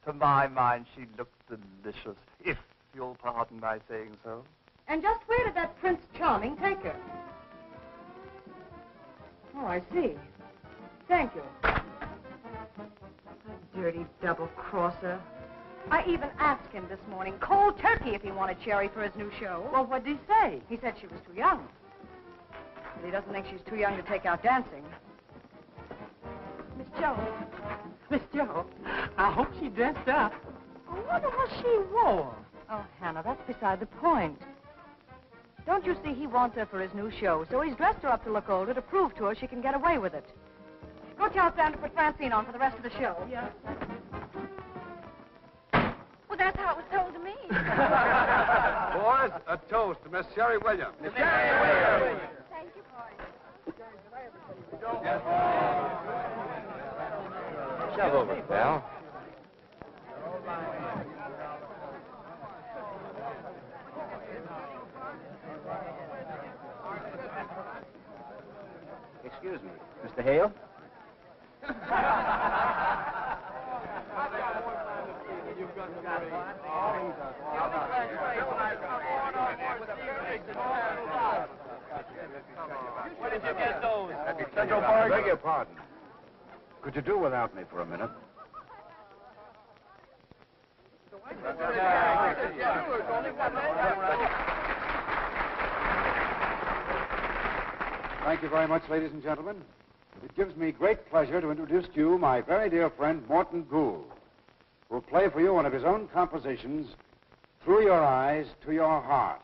to my mind she looked delicious, if you'll pardon my saying so. And just where did that Prince Charming take her? Oh, I see. Thank you. A dirty double-crosser. I even asked him this morning, cold turkey, if he wanted Sherry for his new show. Well, what did he say? He said she was too young. But he doesn't think she's too young to take out dancing. Miss Joe. Miss Joe, I hope she dressed up. I wonder what she wore. Oh, Hannah, that's beside the point. Don't you see he wants her for his new show, so he's dressed her up to look older to prove to her she can get away with it. Go tell Sam to put Francine on for the rest of the show. Yeah. Well, that's how it was told to me. Boys, a toast to Miss Sherry Williams. Thank you, boys. Shove over, pal. Excuse me, Mr. Hale? Where did you get those? Beg your pardon. Could you do without me for a minute? Thank you very much, ladies and gentlemen. It gives me great pleasure to introduce to you my very dear friend, Morton Gould, who will play for you one of his own compositions, Through Your Eyes to Your Heart.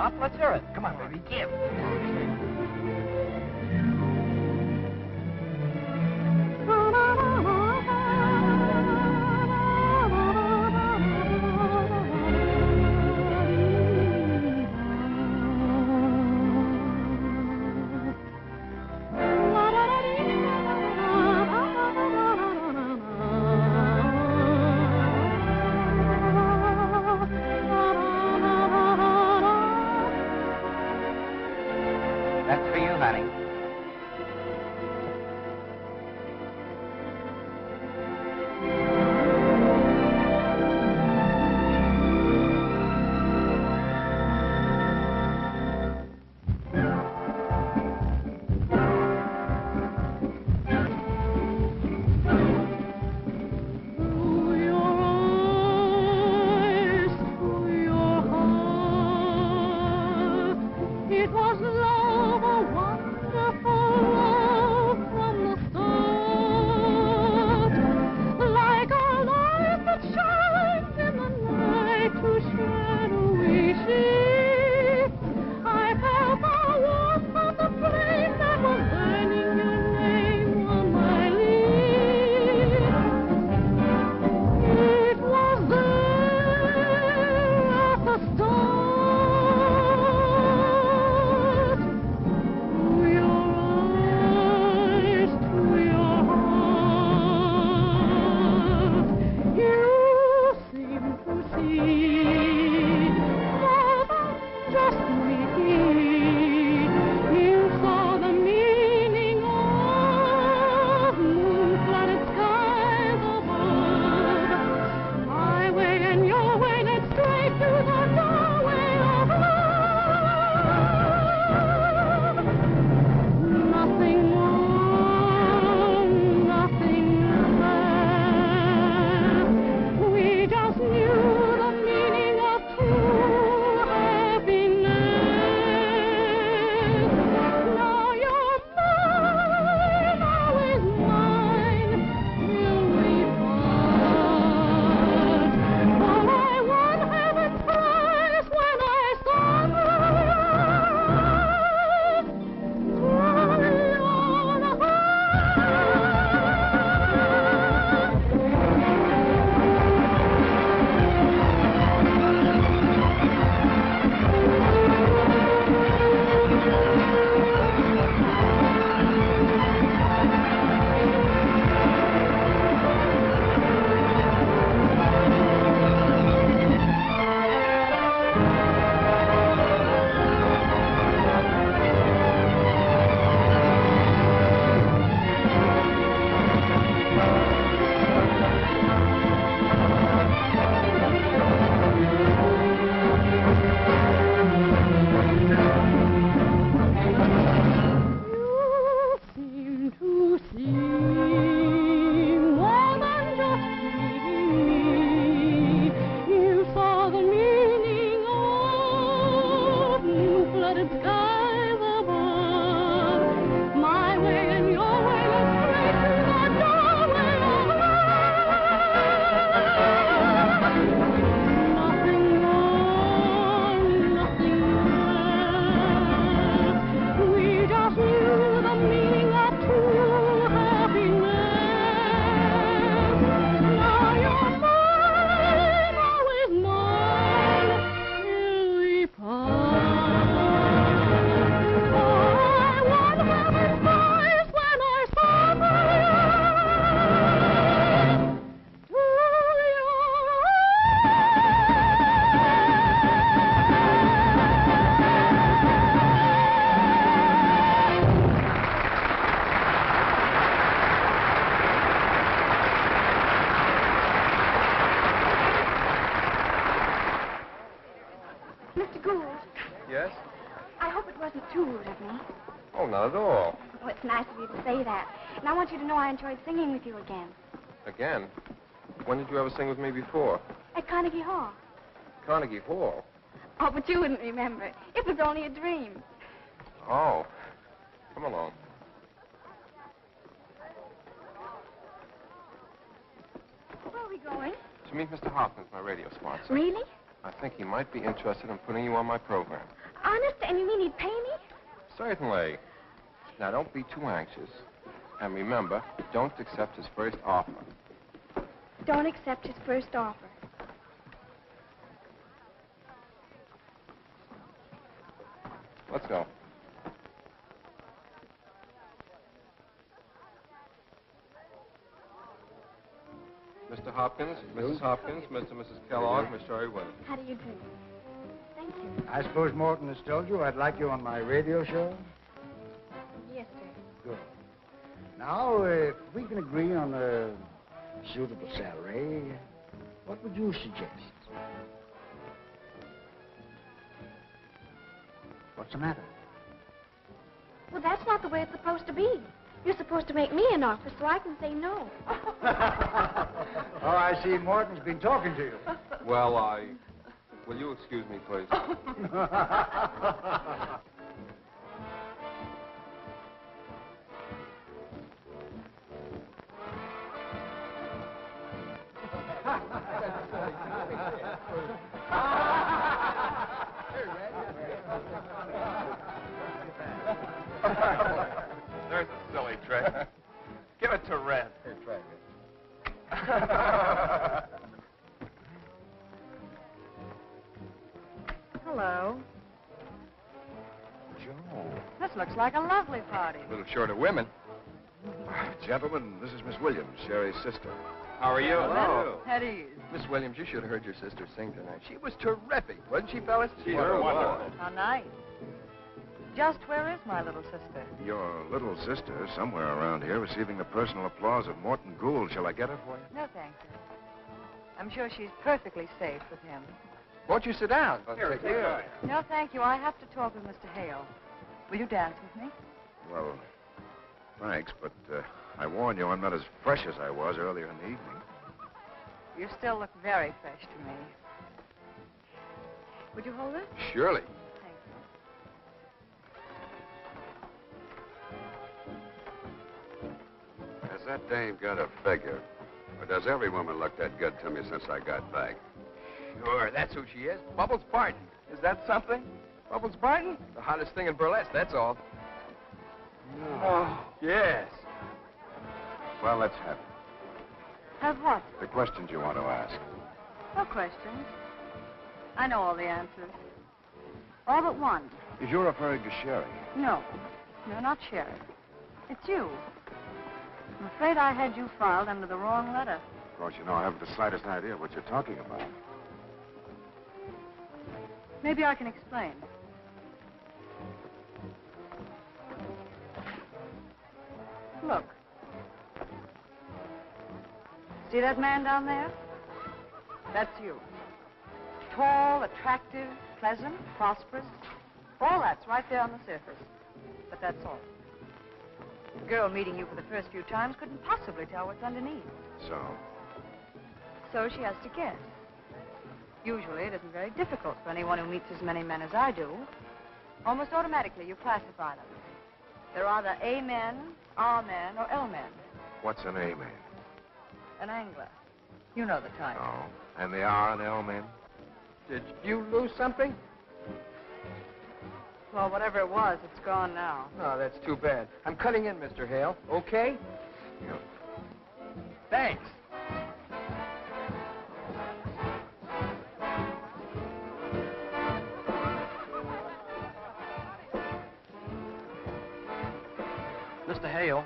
top. Let's hear it. Come on, baby, give. That's for you, honey. It was love, a wonderful love from the start. Like a light that shines in the night to shadowy sheets. I felt the warmth of the flame that was burning your name on my lips. It was there at the start. Yes? I hope it wasn't too rude of me. Oh, not at all. Oh, it's nice of you to say that. And I want you to know I enjoyed singing with you again. Again? When did you ever sing with me before? At Carnegie Hall. Carnegie Hall? Oh, but you wouldn't remember. It was only a dream. Oh. Come along. Where are we going? To meet Mr. Hopkins, my radio sponsor. Really? I think he might be interested in putting you on my program. honest? And you mean he'd pay me? Certainly. Now, don't be too anxious. And remember, don't accept his first offer. Don't accept his first offer. Let's go. Mr. Hopkins, Mrs. Hopkins, Mr. and Mrs. Kellogg, Miss Sherry Williams. How do you do? Thank you. I suppose Morton has told you I'd like you on my radio show? Yes, sir. Good. Now, if we can agree on a suitable salary, what would you suggest? What's the matter? Well, that's not the way it's supposed to be. You're supposed to make me an offer so I can say no. Oh, I see Morton's been talking to you. Well, will you excuse me, please? There's a silly trick. Give it to Red. Here, try it. Hello. Joe. This looks like a lovely party. A little short of women. Gentlemen, this is Miss Williams, Sherry's sister. How are you? Hello. At ease. Miss Williams, you should have heard your sister sing tonight. She was terrific, wasn't she, fellas? She sure was. How nice. Just where is my little sister? Your little sister, somewhere around here, receiving the personal applause of Morton Gould. Shall I get her for you? No, thank you. I'm sure she's perfectly safe with him. Won't you sit down? Here. No, thank you. I have to talk with Mr. Hale. Will you dance with me? Well, thanks, but I warn you, I'm not as fresh as I was earlier in the evening. You still look very fresh to me. Would you hold it? Surely. Thank you. Has that dame got a figure? Or does every woman look that good to me since I got back? Sure, that's who she is. Bubbles Barton. Is that something? Bubbles Barton? The hottest thing in burlesque, that's all. Oh, yes. Well, let's have it. Have what? The questions you want to ask. No questions. I know all the answers. All but one. If you're referring to Sherry. No. No, not Sherry. It's you. I'm afraid I had you filed under the wrong letter. Of course, you know, I haven't the slightest idea what you're talking about. Maybe I can explain. Look. See that man down there? That's you. Tall, attractive, pleasant, prosperous. All that's right there on the surface. But that's all. A girl meeting you for the first few times couldn't possibly tell what's underneath. So she has to guess. Usually, it isn't very difficult for anyone who meets as many men as I do. Almost automatically, you classify them. They're either A men, R men, or L men. What's an A man? An angler. You know the type. Oh. And the R and L men? Did you lose something? Well, whatever it was, it's gone now. Oh, that's too bad. I'm cutting in, Mr. Hale. Okay? Yeah. Thanks. Mr. Hale,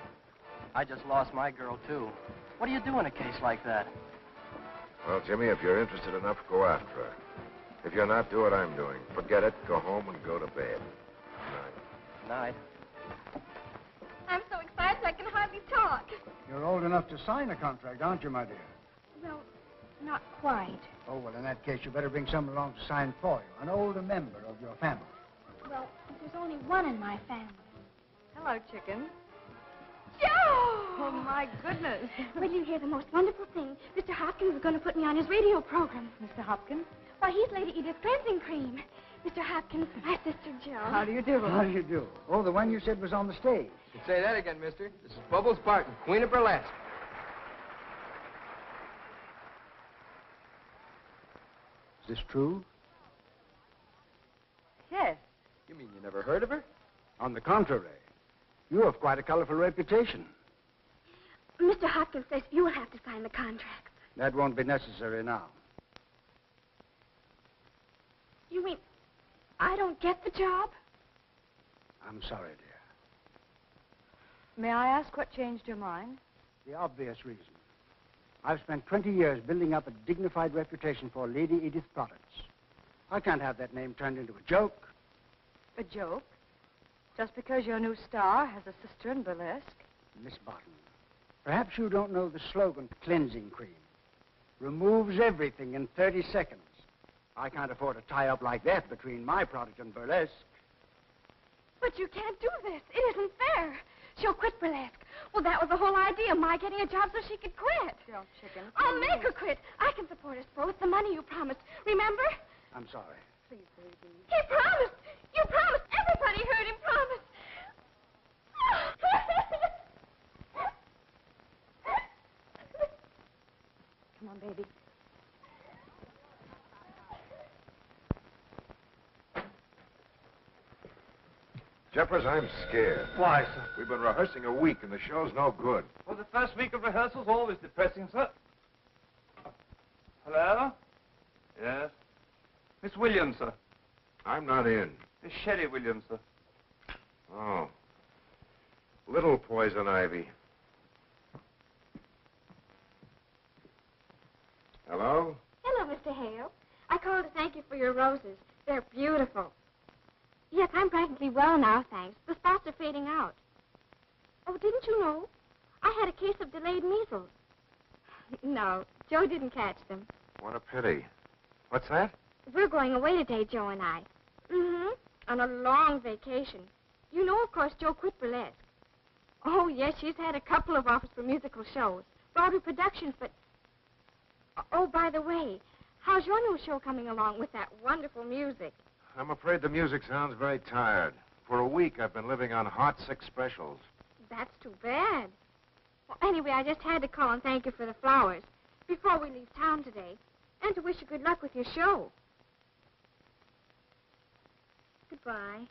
I just lost my girl, too. What do you do in a case like that? Well, Jimmy, if you're interested enough, go after her. If you're not, do what I'm doing. Forget it, go home and go to bed. Night. I'm so excited I can hardly talk. You're old enough to sign a contract, aren't you, my dear? Well, not quite. Oh, well, in that case, you better bring someone along to sign for you, an older member of your family. Well, there's only one in my family. Hello, chicken. Joe! Oh, my goodness. Will you hear the most wonderful thing? Mr. Hopkins is going to put me on his radio program. Mr. Hopkins? Why, he's Lady Edith cleansing cream. Mr. Hopkins, my sister Joe. How do you do? How do you do? Oh, the one you said was on the stage. You can say that again, mister. This is Bubbles Barton, Queen of Burlesque. Is this true? Yes. You mean you never heard of her? On the contrary, you have quite a colorful reputation. Mr. Hopkins says you will have to sign the contract. That won't be necessary now. You mean I don't get the job? I'm sorry, dear. May I ask what changed your mind? The obvious reason. I've spent 20 years building up a dignified reputation for Lady Edith products. I can't have that name turned into a joke. A joke? Just because your new star has a sister in burlesque? Miss Barton, perhaps you don't know the slogan, cleansing cream. Removes everything in 30 seconds. I can't afford a tie-up like that between my product and burlesque. But you can't do this. It isn't fair. She'll quit burlesque. Well, that was the whole idea, my getting a job so she could quit. Girl, chicken. I'll make her quit. I can support us both. The money you promised. Remember? I'm sorry. Please, baby. He promised. You promised. Everybody heard him promise. Come on, baby. Jeffers, I'm scared. Why, sir? We've been rehearsing a week, and the show's no good. Well, the first week of rehearsal's always depressing, sir. Hello? Yes? Miss Williams, sir. I'm not in. Miss Sherry Williams, sir. Oh. Little poison ivy. Hello? Hello, Mr. Hale. I called to thank you for your roses. They're beautiful. Yes, I'm practically well now, thanks. The spots are fading out. Oh, didn't you know? I had a case of delayed measles. No, Joe didn't catch them. What a pity. What's that? We're going away today, Joe and I. Mm-hmm. On a long vacation. You know, of course, Joe quit burlesque. Oh, yes, she's had a couple of offers for musical shows. Broadway productions, but... Oh, by the way, how's your new show coming along with that wonderful music? I'm afraid the music sounds very tired. For a week, I've been living on hot 6 specials. That's too bad. Well, anyway, I just had to call and thank you for the flowers before we leave town today, and to wish you good luck with your show. Goodbye.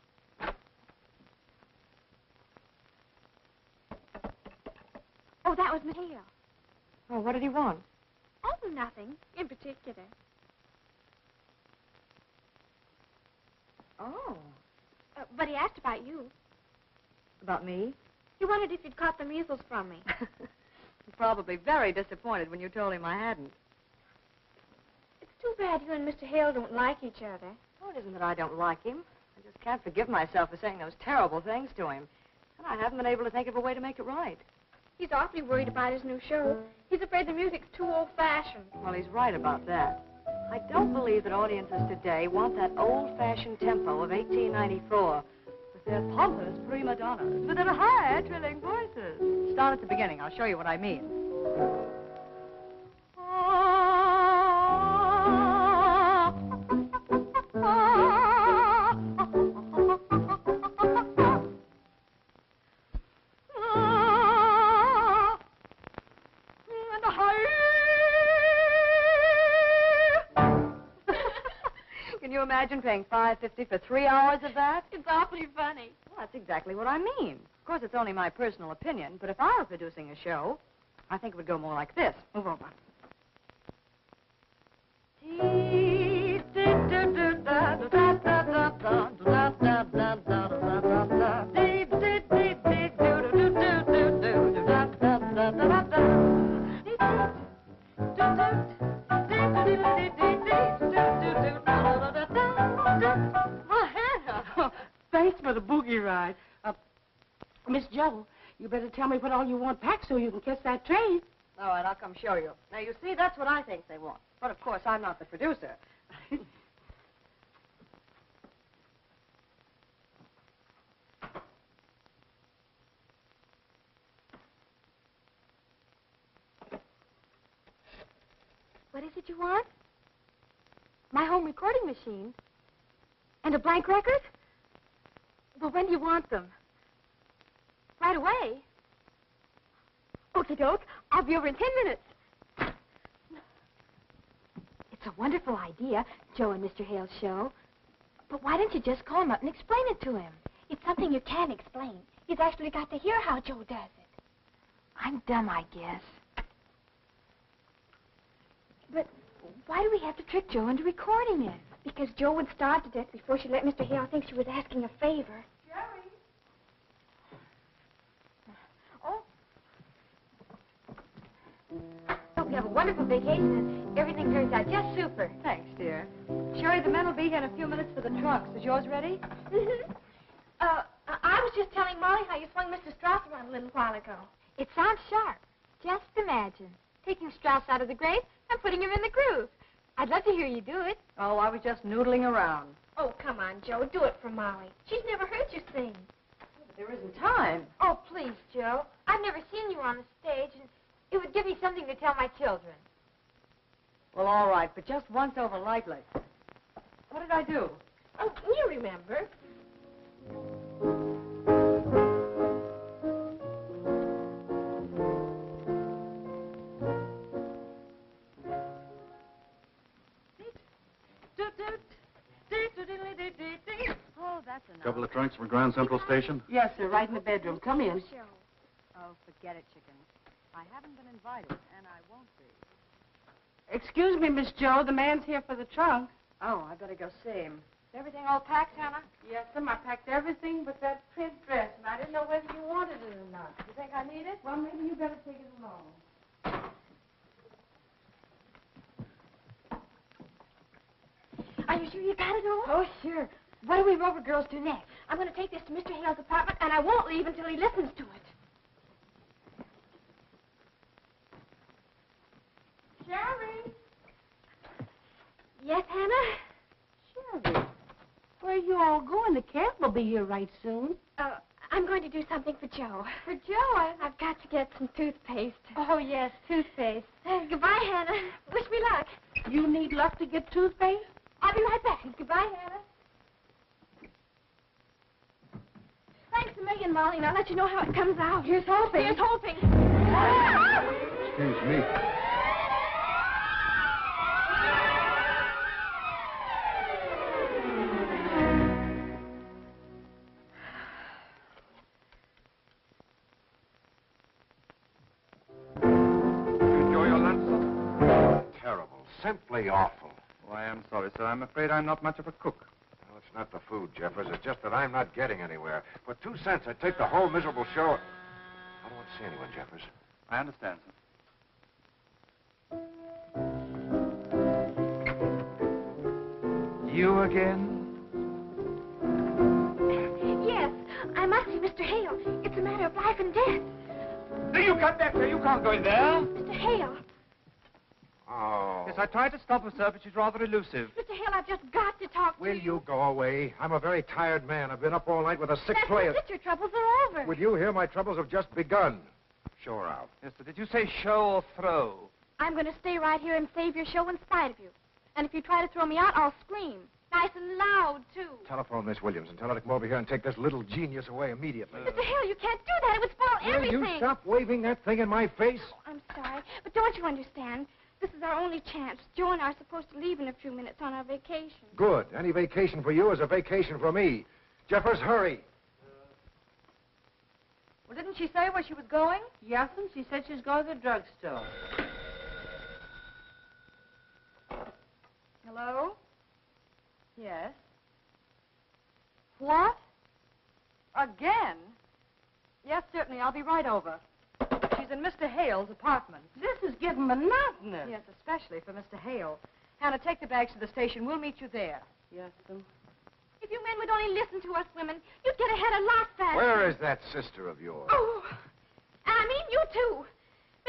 Oh, that was Mateo. Oh, what did he want? Oh, nothing in particular. Oh. But he asked about you. About me? He wondered if you'd caught the measles from me. He's probably very disappointed when you told him I hadn't. It's too bad you and Mr. Hale don't like each other. Oh, it isn't that I don't like him. I just can't forgive myself for saying those terrible things to him. And I haven't been able to think of a way to make it right. He's awfully worried about his new show. He's afraid the music's too old-fashioned. Well, he's right about that. I don't believe that audiences today want that old-fashioned tempo of 1894 with their pompous prima donnas, with their high, trilling voices. Start at the beginning. I'll show you what I mean. Can you imagine paying $5.50 for 3 hours of that? It's awfully funny. Well, that's exactly what I mean. Of course, it's only my personal opinion, but if I were producing a show, I think it would go more like this. Move over. Thanks for the boogie ride. Miss Jo, you better tell me what all you want packed so you can catch that train. All right, I'll come show you. Now, you see, that's what I think they want. But, of course, I'm not the producer. What is it you want? My home recording machine. And a blank record? Well, when do you want them? Right away. Okie doke. I'll be over in 10 minutes. It's a wonderful idea, Joe and Mr. Hale's show. But why don't you just call him up and explain it to him? It's something you can't explain. He's actually got to hear how Joe does it. I'm dumb, I guess. But why do we have to trick Joe into recording it? Because Joe would starve to death before she let Mr. Hale think she was asking a favor. Jerry! Oh. Hope you have a wonderful vacation and everything turns out just super. Thanks, dear. Sherry, the men will be here in a few minutes for the trunks. Is yours ready? Mm-hmm. I was just telling Molly how you swung Mr. Strauss around a little while ago. It sounds sharp. Just imagine. Taking Strauss out of the grave and putting him in the groove. I'd love to hear you do it. Oh, I was just noodling around. Oh, come on, Joe. Do it for Molly. She's never heard you sing. But there isn't time. Oh, please, Joe. I've never seen you on the stage, and it would give me something to tell my children. Well, all right, but just once over lightly. What did I do? Oh, you remember. Oh, that's enough. Couple of trunks for Grand Central Station? Yes, sir, right in the bedroom. Come in. Oh, forget it, chicken. I haven't been invited, and I won't be. Excuse me, Miss Joe. The man's here for the trunk. Oh, I better go see him. Is everything all packed, Hannah? Yes, sir. I packed everything but that print dress, and I didn't know whether you wanted it or not. You think I need it? Well, maybe you better take it along. Are you sure you got it all? Oh, sure. What do we Rover girls do next? I'm going to take this to Mr. Hale's apartment, and I won't leave until he listens to it. Sherry! Yes, Hannah? Sherry, where are you all going? The camp will be here right soon. I'm going to do something for Joe. For Joe? I've got to get some toothpaste. Oh, yes, toothpaste. Goodbye, Hannah. Wish me luck. You need luck to get toothpaste? I'll be right back. Goodbye, Hannah. Thanks a million, Molly, and I'll let you know how it comes out. Here's hoping. Here's hoping. Excuse me. Simply awful. Oh, I am sorry, sir. I'm afraid I'm not much of a cook. Well, it's not the food, Jeffers. It's just that I'm not getting anywhere. For 2 cents, I'd take the whole miserable show. I don't want to see anyone, Jeffers. I understand, sir. You again? Yes, I must see Mr. Hale. It's a matter of life and death. Do you come back there? You can't go in there. Mr. Hale. Oh. Yes, I tried to stop her, sir, but she's rather elusive. Mr. Hale, I've just got to talk to you. Will you go away? I'm a very tired man. I've been up all night with a sick player. That's it. Your troubles are over. With you here, my troubles have just begun. Show her out. Yes, sir. Did you say show or throw? I'm going to stay right here and save your show in spite of you. And if you try to throw me out, I'll scream. Nice and loud, too. Telephone Miss Williams and tell her to come over here and take this little genius away immediately. Mr. Hale, you can't do that. It would spoil everything. Will you stop waving that thing in my face? Oh, I'm sorry, but don't you understand? This is our only chance. Joe and I are supposed to leave in a few minutes on our vacation. Good. Any vacation for you is a vacation for me. Jeffers, hurry. Well, didn't she say where she was going? Yes, and she said she was going to the drugstore. Hello? Yes. What? Again? Yes, certainly. I'll be right over. She's in Mr. Hale's apartment. This is getting monotonous. Yes, especially for Mr. Hale. Hannah, take the bags to the station. We'll meet you there. Yes, sir. If you men would only listen to us women, you'd get ahead a lot faster. Where is that sister of yours? Oh, and I mean you too.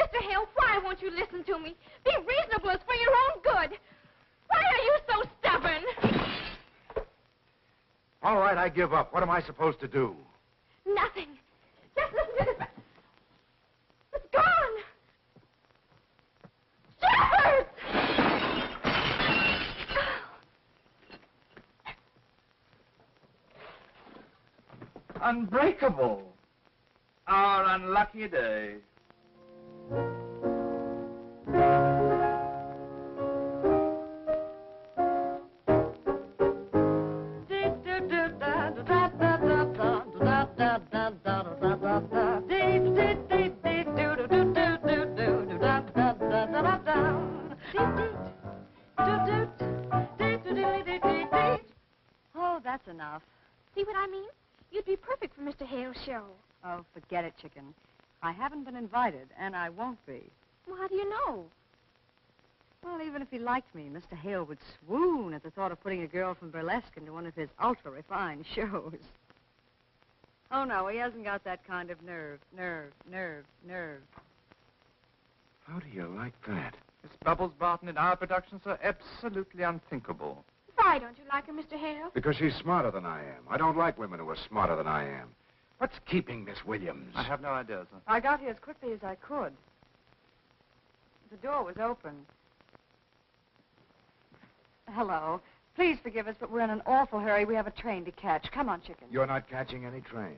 Mr. Hale, why won't you listen to me? Be reasonable. It's for your own good. Why are you so stubborn? All right, I give up. What am I supposed to do? Nothing. Just listen to this. It's gone. Jeffers! Unbreakable. Our unlucky day. Ding! I mean? You'd be perfect for Mr. Hale's show. Oh, forget it, chicken. I haven't been invited, and I won't be. Well, how do you know? Well, even if he liked me, Mr. Hale would swoon at the thought of putting a girl from burlesque into one of his ultra-refined shows. Oh, no, he hasn't got that kind of nerve. How do you like that? Miss Bubbles Barton in our productions are absolutely unthinkable. Why don't you like her, Mr. Hale? Because she's smarter than I am. I don't like women who are smarter than I am. What's keeping Miss Williams? I have no idea, sir. I got here as quickly as I could. The door was open. Hello. Please forgive us, but we're in an awful hurry. We have a train to catch. Come on, chicken. You're not catching any train.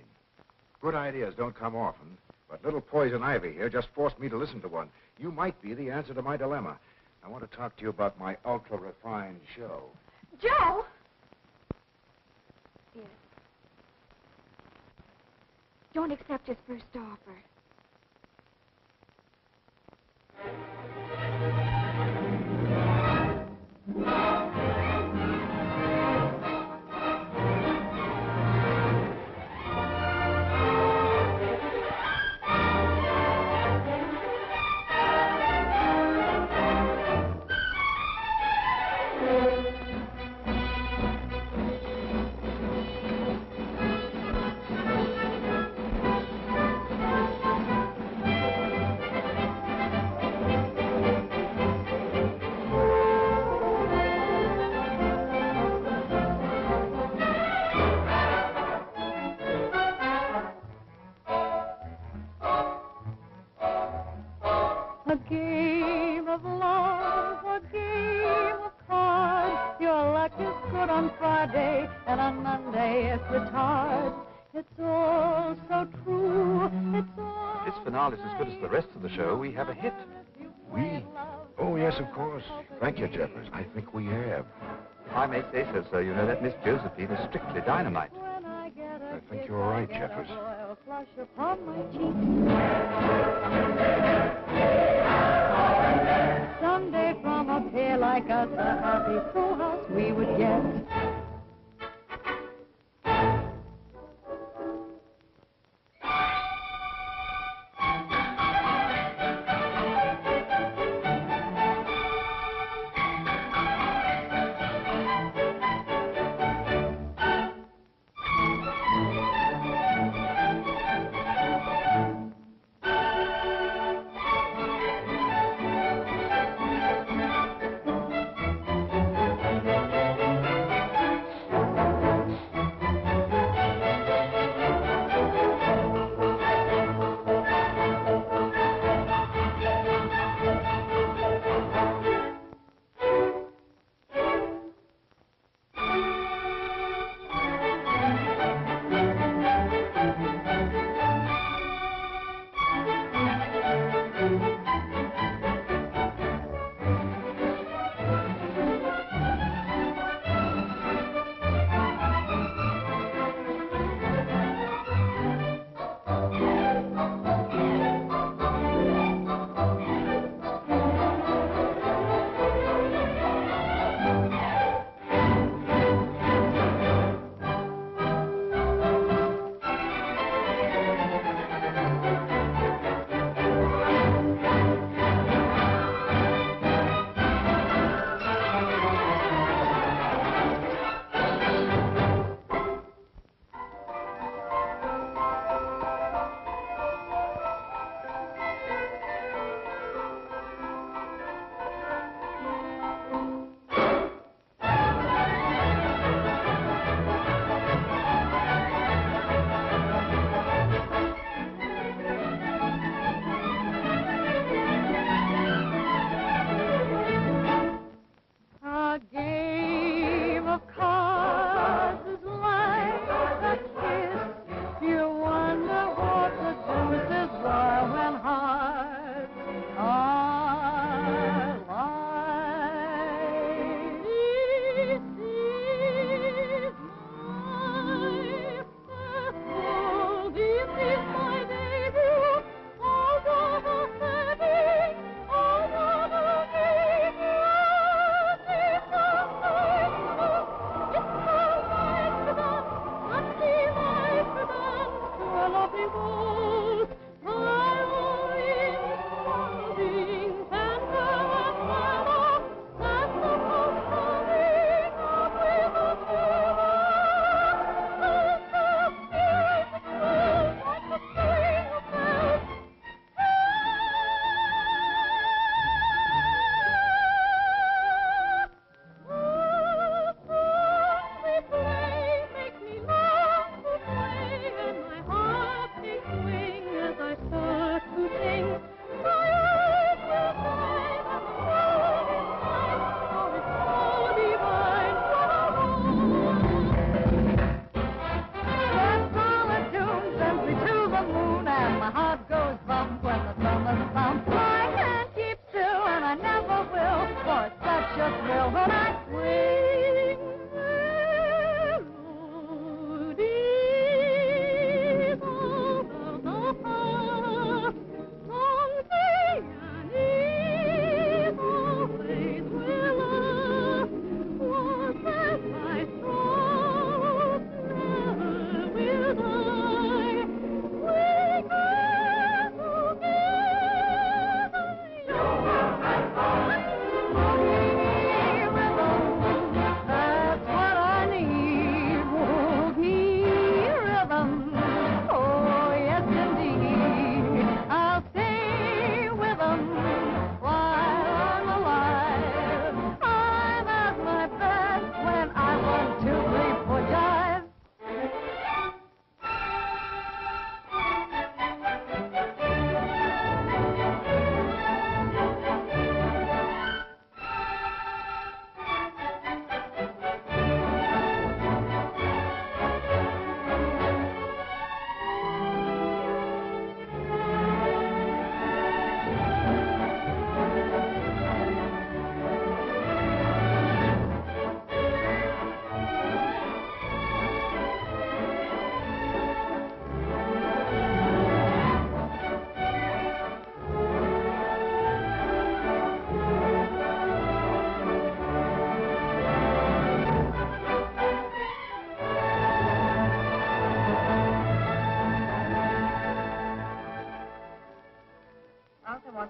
Good ideas don't come often, but little Poison Ivy here just forced me to listen to one. You might be the answer to my dilemma. I want to talk to you about my ultra-refined show. Joe! Yes. Don't accept his first offer. A game of love, a game of cards. Your luck is good on Friday, and on Monday it's retired. It's all so true. It's all. This finale is as good as the rest of the show. We have a hit. We? Oh, yes, of course. Thank you, Jeffers. I think we have. If I may say so, sir, you know that Miss Josephine is strictly dynamite. I think you're right, Jeffers. Flush upon my cheek. Someday from a pair like us, a happy full house we would get.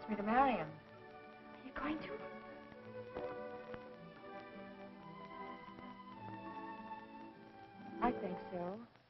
wants me to marry him. Are you going to? I think so.